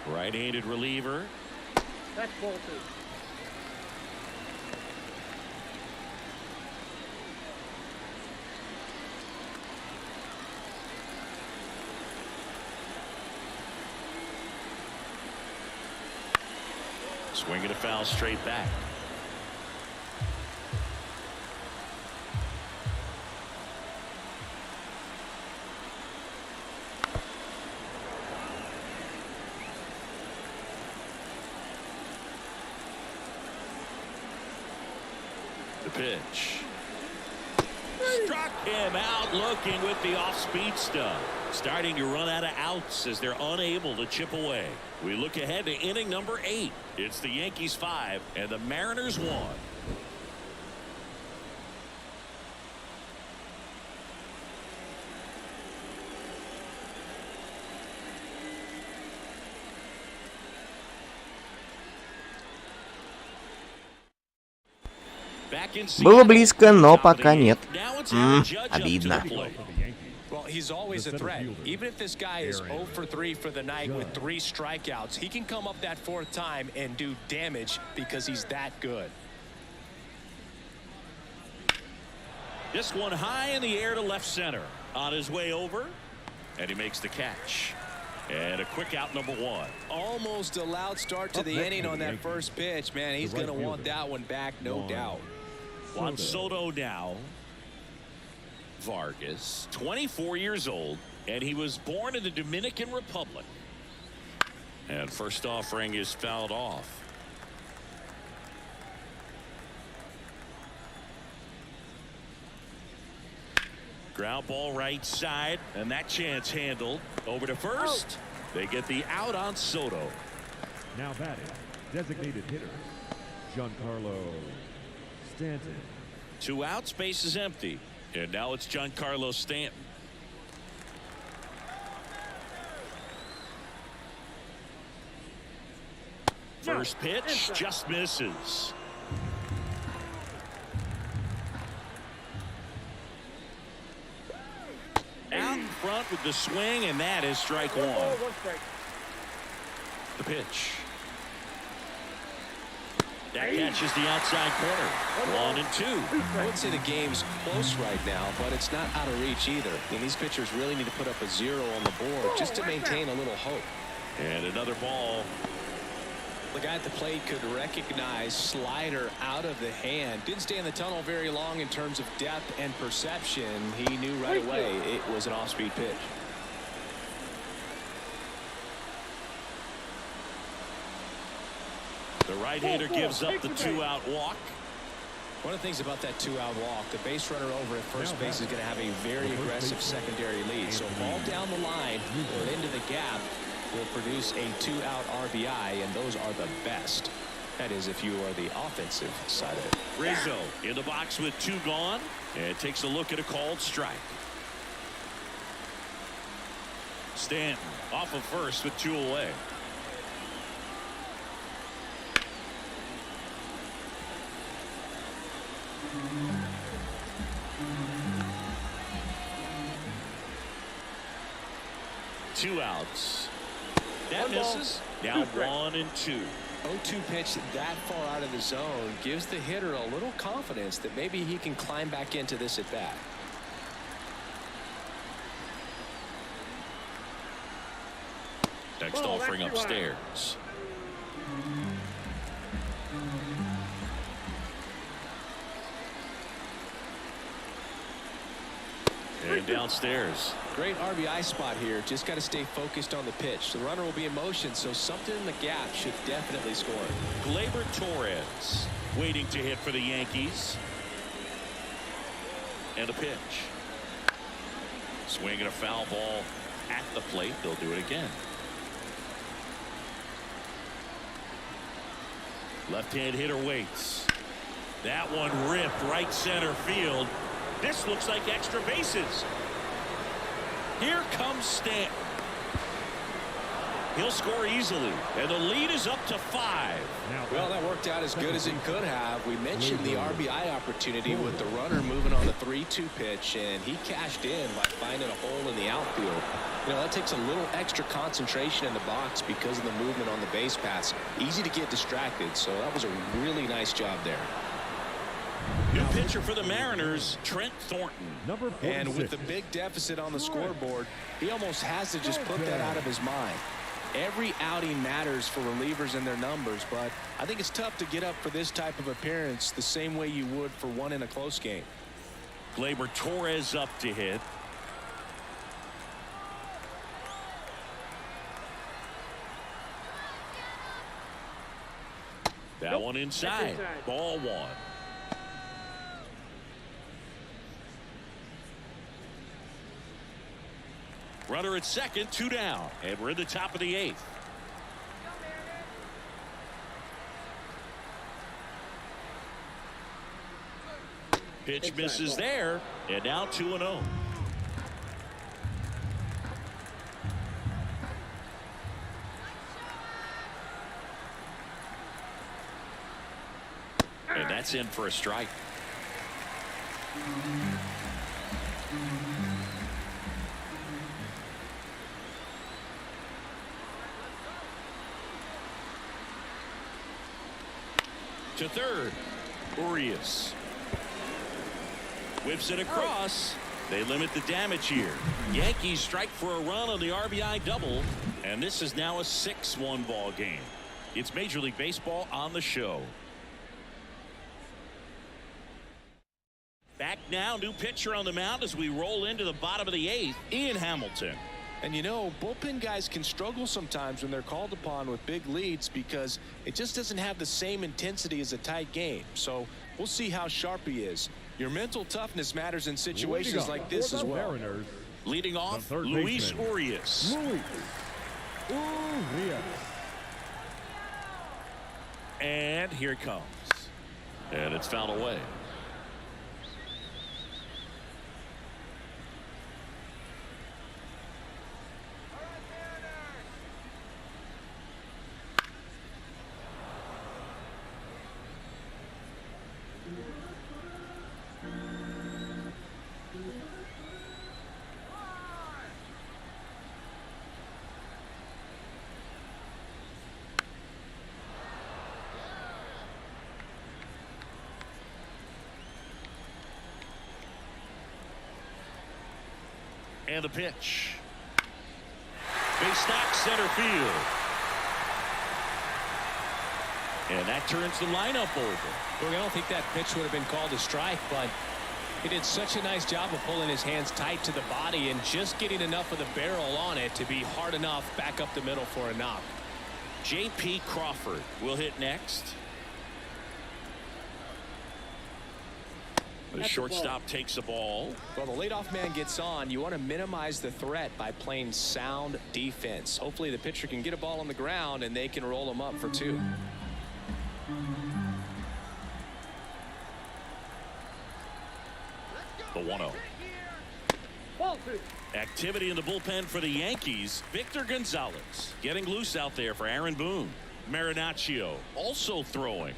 Right-handed reliever. That's ball 2. Swinging a foul straight back. The pitch. Struck him out looking with the off-speed stuff. Starting to run out of outs as they're unable to chip away. We look ahead to inning number 8. It's the Yankees 5 and the Mariners 1. Было близко, но пока нет. Обидно. Well, he's always a threat. Even if this guy is 0 for 3 for the night with 3 strikeouts, he can come up that 4th time and do damage because he's that good. This one high in the air to left center. On his way over, and he makes the catch. And a quick out, number 1. Almost a loud start to the inning on that first pitch. Man, he's going to want that one back, no doubt. Juan Soto now. Vargas, 24 years old, and he was born in the Dominican Republic. And first offering is fouled off. Ground ball right side, and that chance handled. Over to first. They get the out on Soto. Now batting, designated hitter, Giancarlo Stanton. 2 outs, base is empty. And now it's Giancarlo Stanton. First pitch just misses. Out in front with the swing, and that is strike 1. The pitch. That catches the outside corner. 1 and 2. I would say the game's close right now, but it's not out of reach either. And these pitchers really need to put up a 0 on the board just to maintain a little hope. And another ball. The guy at the plate could recognize slider out of the hand. Didn't stay in the tunnel very long in terms of depth and perception. He knew right away it was an off-speed pitch. The right-hander gives up the 2-out walk. One of the things about that 2-out walk, the base runner over at first base is going to have a very aggressive secondary lead. So ball down the line or into the gap will produce a 2-out RBI, and those are the best. That is, if you are the offensive side of it. Rizzo in the box with 2 gone, and takes a look at a called strike. Stanton off of first with 2 away. Two outs. That misses. Now 1 and 2. 0-2 pitch that far out of the zone gives the hitter a little confidence that maybe he can climb back into this at bat. Next offering upstairs. And downstairs. Great RBI spot here. Just got to stay focused on the pitch. The runner will be in motion, so something in the gap should definitely score. Gleyber Torres waiting to hit for the Yankees. And a pitch. Swinging a foul ball at the plate. They'll do it again. Left-hand hitter waits. That one ripped right center field. This looks like extra bases. Here comes Stanton. He'll score easily, and the lead is up to 5. Well, that worked out as good as it could have. We mentioned the RBI opportunity with the runner moving on the 3-2 pitch, and he cashed in by finding a hole in the outfield. You know, that takes a little extra concentration in the box because of the movement on the base pass. Easy to get distracted, so that was a really nice job there. New pitcher for the Mariners, Trent Thornton. And with the big deficit on the scoreboard, he almost has to just put that out of his mind. Every outing matters for relievers and their numbers, but I think it's tough to get up for this type of appearance the same way you would for one in a close game. Gleyber Torres up to hit. That one inside. Ball 1. Runner at second, 2 down, and we're in the top of the 8th. Pitch misses there, and now 2-0. And that's in for a strike. To third, Urias whips it across. They limit the damage here. Yankees strike for a run on the RBI double, and this is now a 6-1 ball game. It's Major League Baseball on the show. Back now, new pitcher on the mound as we roll into the bottom of the 8th, Ian Hamilton. And you know, bullpen guys can struggle sometimes when they're called upon with big leads because it just doesn't have the same intensity as a tight game. So we'll see how sharp he is. Your mental toughness matters in situations like this as well. Leading off, Luis Urias. And here it comes. And it's fouled away. And the pitch. Base knock center field. And that turns the lineup over. Look, I don't think that pitch would have been called a strike, but he did such a nice job of pulling his hands tight to the body and just getting enough of the barrel on it to be hard enough back up the middle for a knock. J.P. Crawford will hit next. The shortstop takes the ball. Well, the leadoff man gets on. You want to minimize the threat by playing sound defense. Hopefully the pitcher can get a ball on the ground and they can roll him up for 2. The 1-0. Activity in the bullpen for the Yankees. Victor Gonzalez getting loose out there for Aaron Boone. Marinaccio also throwing.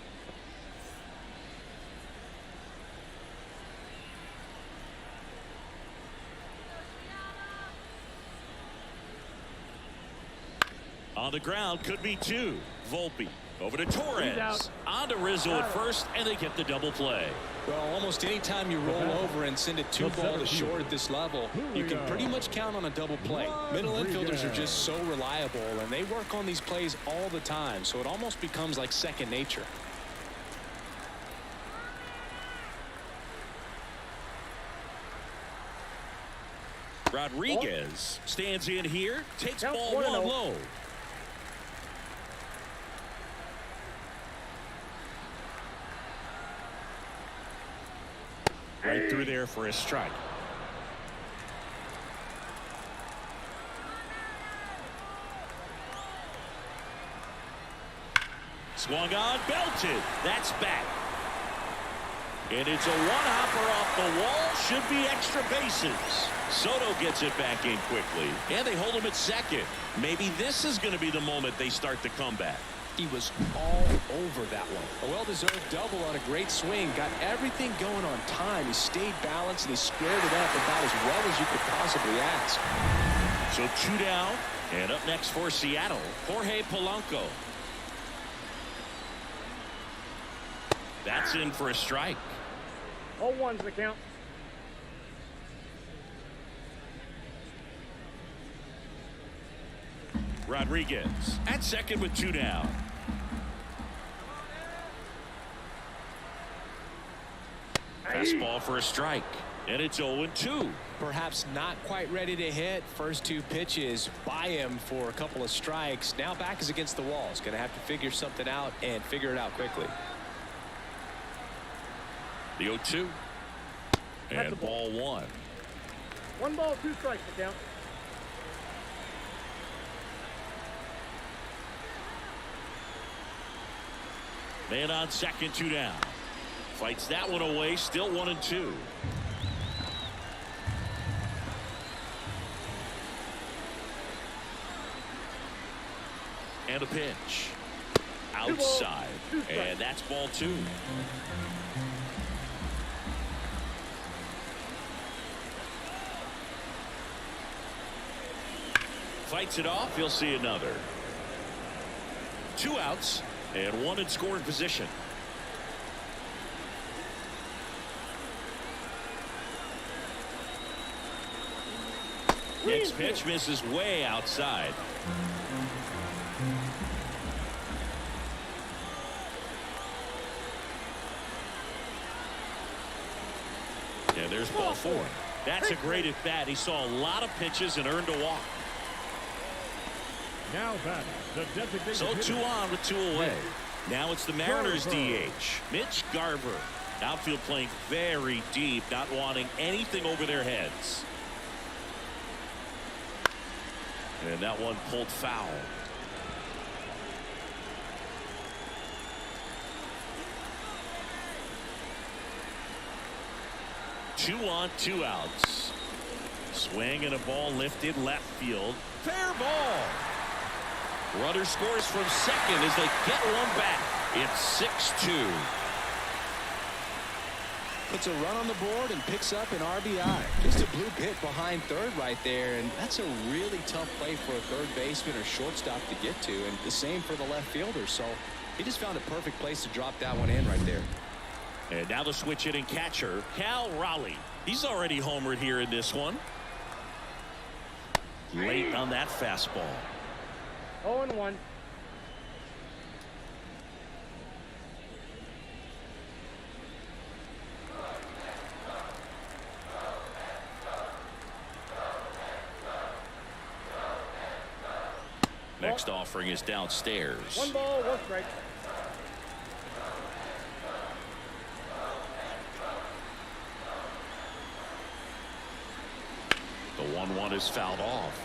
On the ground, could be 2. Volpe Over to Torres. On to Rizzo at first, and they get the double play. Well, almost any time you roll over and send a two ball to short at this level, you can pretty much count on a double play. Middle infielders are just so reliable, and they work on these plays all the time, so it almost becomes like second nature. Rodriguez stands in here, takes Count ball 1-0. one low. Right through there for a strike. Swung on, belted. That's back. And it's a one-hopper off the wall. Should be extra bases. Soto gets it back in quickly. And they hold him at second. Maybe this is going to be the moment they start the comeback. He was all over that one. A well-deserved double on a great swing. Got everything going on time. He stayed balanced and he squared it up about as well as you could possibly ask. So 2 down. And up next for Seattle, Jorge Polanco. That's in for a strike. 0-1's the count. Rodriguez at second with 2 down. Fastball for a strike. And it's 0-2. Perhaps not quite ready to hit. First 2 pitches by him for a couple of strikes. Now back is against the wall. He's going to have to figure something out and figure it out quickly. The 0-2. And ball 1. 1 ball, 2 strikes to count. Man on second, 2 down. Fights that one away, still 1-2. And a pitch. Outside. And that's ball 2. Fights it off. He'll see another. 2 outs and 1 in scoring position. Next pitch misses way outside. And there's ball 4. That's a great at bat. He saw a lot of pitches and earned a walk. Now batting, the designated So 2 on with 2 away. Now it's the Mariners DH, Mitch Garver. Outfield playing very deep, not wanting anything over their heads. And that one pulled foul. Two on, 2 outs. Swing and a ball lifted left field. Fair ball. Runner scores from second as they get one back. It's 6-2. Puts a run on the board and picks up an RBI. Just a blue hit behind third right there, and that's a really tough play for a third baseman or shortstop to get to, and the same for the left fielder. So he just found a perfect place to drop that one in right there. And now the switch hitting catcher, Cal Raleigh. He's already homered here in this one. Late on that fastball. 0-1. Next offering is downstairs. 1 ball, 1 strike. The 1-1 is fouled off.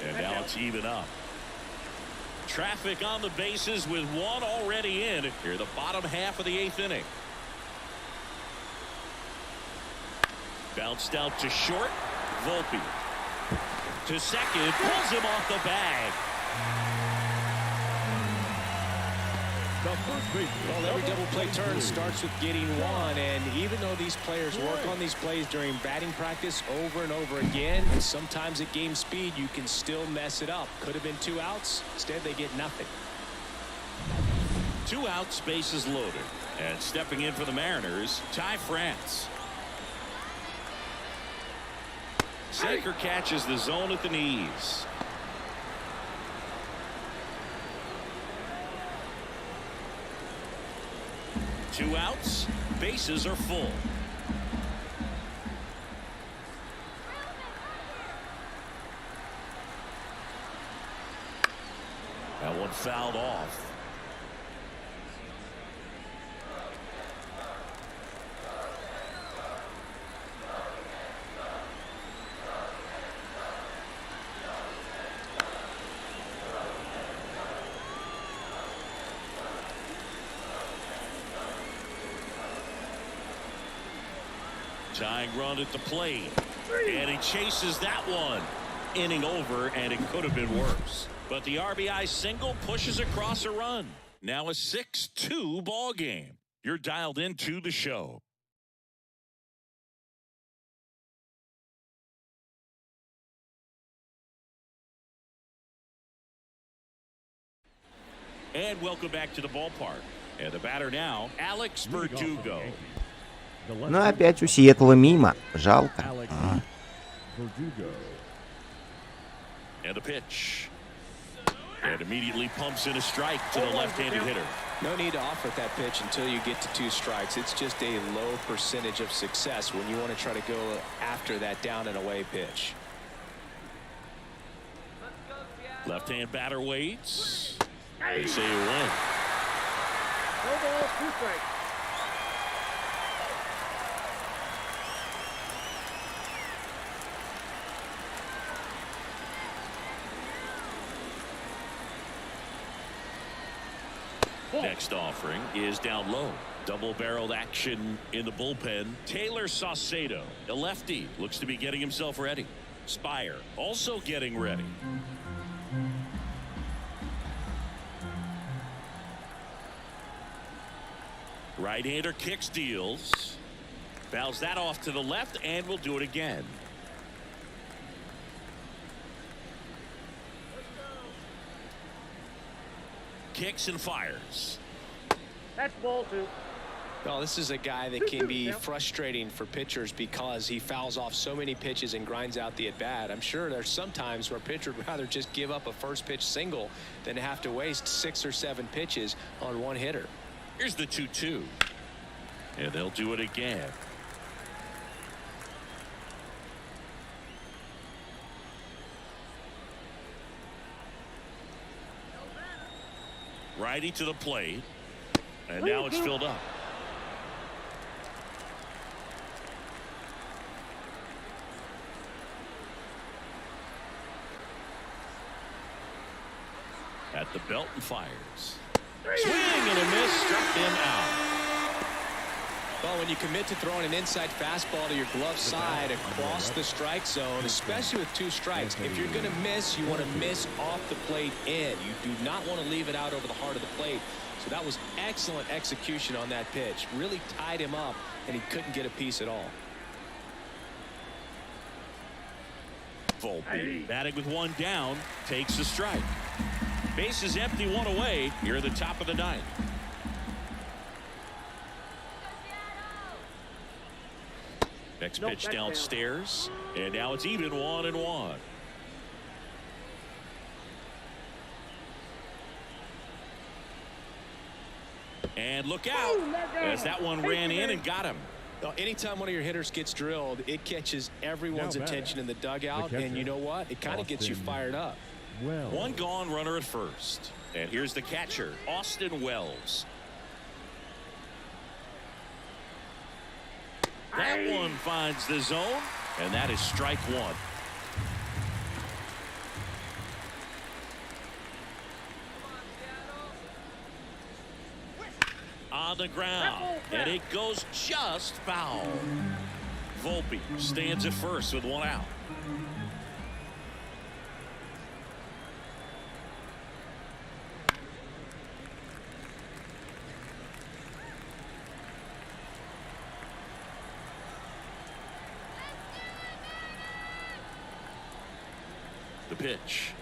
And now it's even up. Traffic on the bases with 1 already in here, the bottom half of the 8th inning. Bounced out to short. Volpe. To second, pulls him off the bag. Well, every double play turn starts with getting one, and even though these players work on these plays during batting practice over and over again, sometimes at game speed you can still mess it up. Could have been 2 outs. Instead, they get nothing. 2 outs, bases loaded. And stepping in for the Mariners, Ty France. Saker catches the zone at the knees. Two outs, bases are full. That one fouled off. Tying run at the plate, and he chases that one. Inning over, and it could have been worse. But the RBI single pushes across a run. Now a 6-2 ball game. You're dialed into the show. And welcome back to the ballpark. And the batter now, Alex Verdugo. Но опять у Сиэтла мимо. Жалко. And the pitch. And immediately pumps in a strike to the left-handed hitter. No need to offer that pitch until you get to 2 strikes. It's just a low percentage of success when you want to try to go after that down and away pitch. Left-hand batter waits. They say a win. No ball, 2 strikes. Next offering is down low. Double-barreled action in the bullpen. Taylor Saucedo, a lefty, looks to be getting himself ready. Spire also getting ready. Right-hander kicks, deals. Fouls that off to the left, and will do it again. Kicks and fires. That's ball 2. Well, this is a guy that can be frustrating for pitchers because he fouls off so many pitches and grinds out the at-bat. I'm sure there's some times where a pitcher would rather just give up a first pitch single than have to waste 6 or 7 pitches on one hitter. Here's the 2-2. And they'll do it again. Righty to the plate. And now it's filled up. At the belt and fires. Swing and a miss, struck him out. Well, when you commit to throwing an inside fastball to your glove side across the strike zone, especially with 2 strikes, if you're going to miss, you want to miss off the plate in. You do not want to leave it out over the heart of the plate. So that was excellent execution on that pitch. Really tied him up, and he couldn't get a piece at all. Volpe, batting with 1 down, takes a strike. Base is empty, 1 away. Here at the top of the 9th. Next pitch downstairs, and now it's even 1-1. And look out as that one ran in and got him. Well, anytime one of your hitters gets drilled, it catches everyone's attention in the dugout, and you know what? It kind of gets you fired up. 1 gone, runner at first. And here's the catcher, Austin Wells. That one finds the zone, and that is strike 1. On the ground, and it goes just foul. Volpe stands at first with 1 out. The pitch.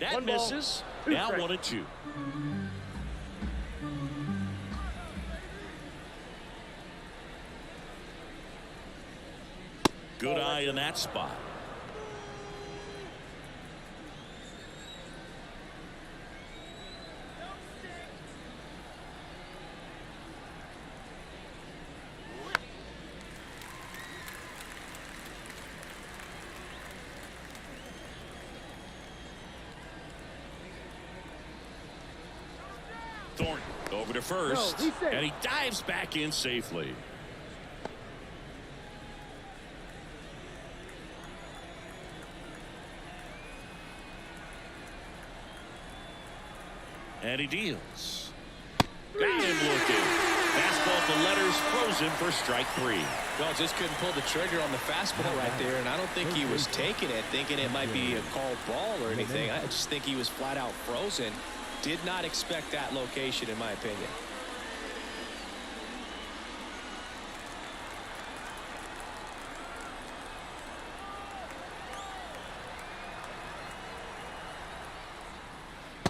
That One ball, misses. two Now strikes. 1-2. Good eye in that spot. Thornton over to first, No, he's safe. and he dives back in safely. And he deals. Got him looking. Fastball at the letters, frozen for strike 3. Well, just couldn't pull the trigger on the fastball right there, and I don't think he was taking it, thinking it might be a called ball or anything. I just think he was flat out frozen. Did not expect that location, in my opinion.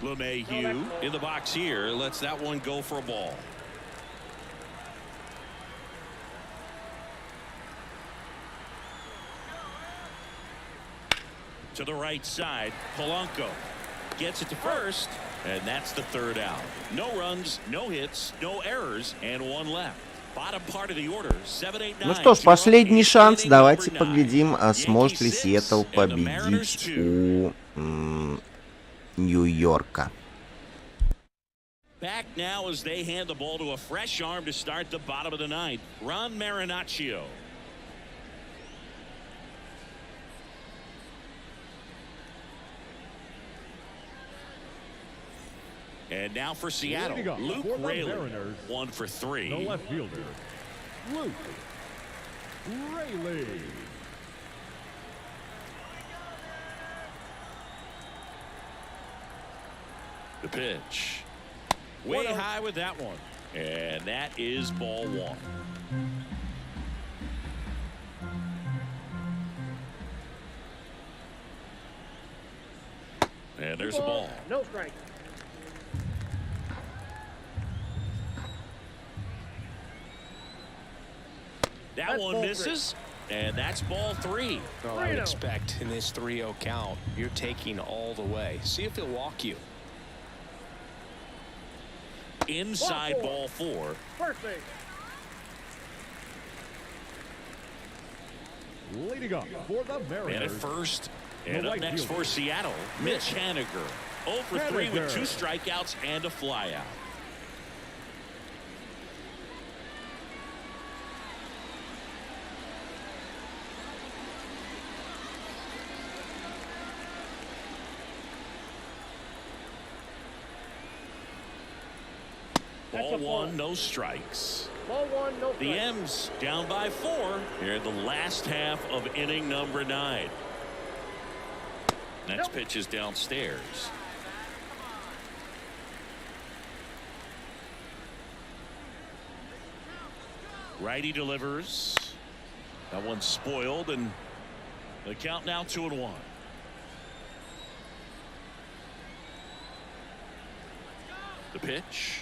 LeMahieu in the box here, lets that one go for a ball. To the right side, Polanco gets it to first, and that's the third out. No runs, no hits, no errors, and one left. Bottom part of the order, 7-8-9. Ну что ж, последний шанс. Давайте поглядим, сможет ли Сиэтл победить у Нью-Йорка. Back now as they hand the ball to a fresh arm to start the bottom of the ninth. Ron Marinaccio. And now for Seattle, Luke Raley, 1 for 3. The left fielder, Luke Raley. The pitch. Way high with that one. And that is ball 1. And there's the ball. No strike. That That's one ball misses. And that's ball 3. Well, I would expect in this 3-0 count, you're taking all the way. See if he'll walk you. Inside ball 4. First base. Leading up for the Mariners. And at first, and The up right next fielder, for Seattle, Mitch Haniger. 0 for 3 with 2 strikeouts and a flyout. Ball 1, no strikes. Ball 1, no The strike. M's down by 4 here in the last half of inning number 9. Next pitch is downstairs. Righty delivers. That one's spoiled, and the count now 2-1. The pitch.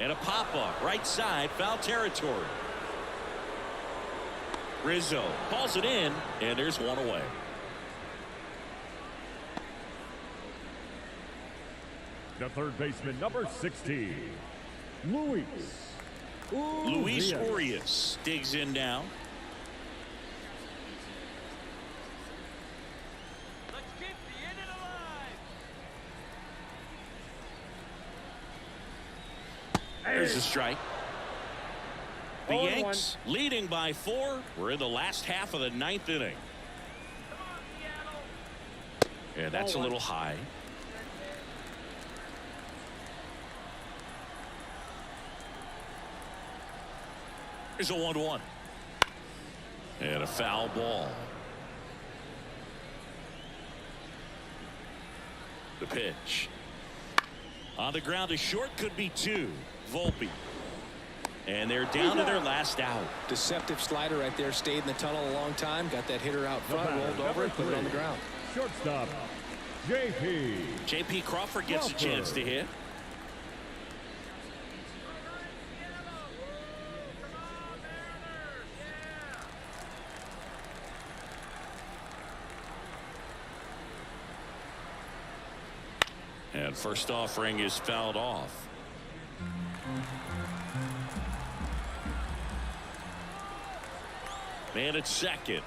And a pop-up, right side, foul territory. Rizzo calls it in, and there's one away. The third baseman, number 16, Luis Urias digs in now. There's a strike. The Yanks leading by 4. We're in the last half of the 9th inning. And that's a little high. There's a 1-1. And a foul ball. The pitch. On the ground to short, could be 2. Volpe. And they're down to their last out. Deceptive slider right there. Stayed in the tunnel a long time. Got that hitter out front. Rolled over it. Put it on the ground. Shortstop, JP. J.P. Crawford gets a chance to hit. And first offering is fouled off. Man at second.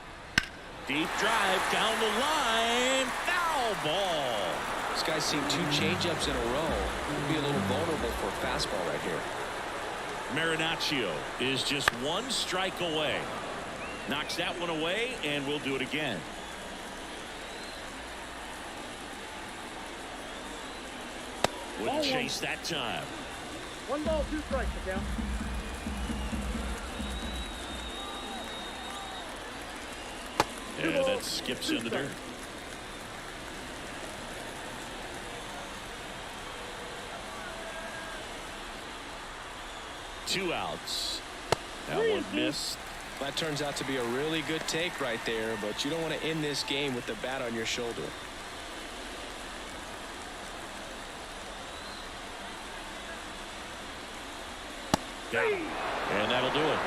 Deep drive down the line. Foul ball. This guy's seen 2 changeups in a row. Could be a little vulnerable for a fastball right here. Marinaccio is just 1 strike away. Knocks that one away, and we'll do it again. Wouldn't chase that time. 1 ball, 2 strikes, the count. And that skips in the dirt. Two outs. That one missed. That turns out to be a really good take right there, but you don't want to end this game with the bat on your shoulder. And that'll do it.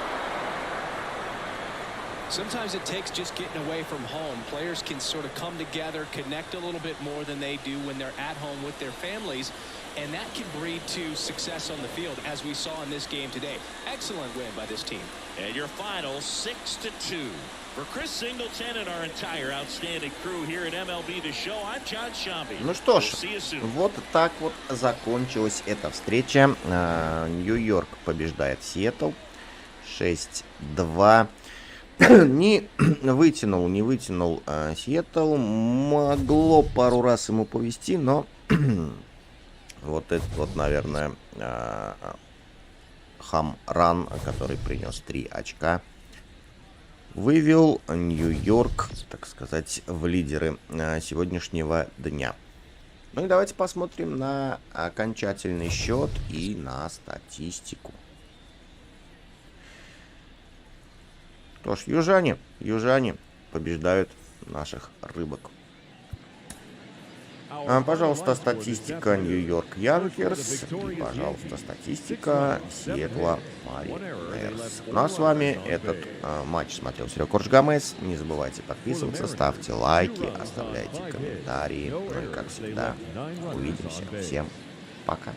Sometimes it takes just getting away from home. Players can sort of come together, connect a little bit more than they do when they're at home with their families, and that can breed to success on the field, as we saw in this game today. Excellent win by this team. And your final 6-2. For Chris Singleton and our entire outstanding crew here at MLB The Show, I'm John Shambi. Ну что ж, We'll see you soon. вот так вот закончилась эта встреча. Нью-Йорк побеждает Сиэтл 6-2. Не вытянул Сиэтл. Могло пару раз ему повезти, но вот этот вот, наверное, хам-ран, который принес 3 очка, вывел Нью-Йорк, так сказать, в лидеры сегодняшнего дня. Ну и давайте посмотрим на окончательный счет и на статистику. Что ж, южане побеждают наших рыбок. Пожалуйста, статистика Нью-Йорк Янкерс. И, пожалуйста, статистика Сиэтла Маринерс. Ну а с вами этот матч смотрел WWEKorgeGames. Не забывайте подписываться, ставьте лайки, оставляйте комментарии. Ну и, как всегда, увидимся. Всем пока.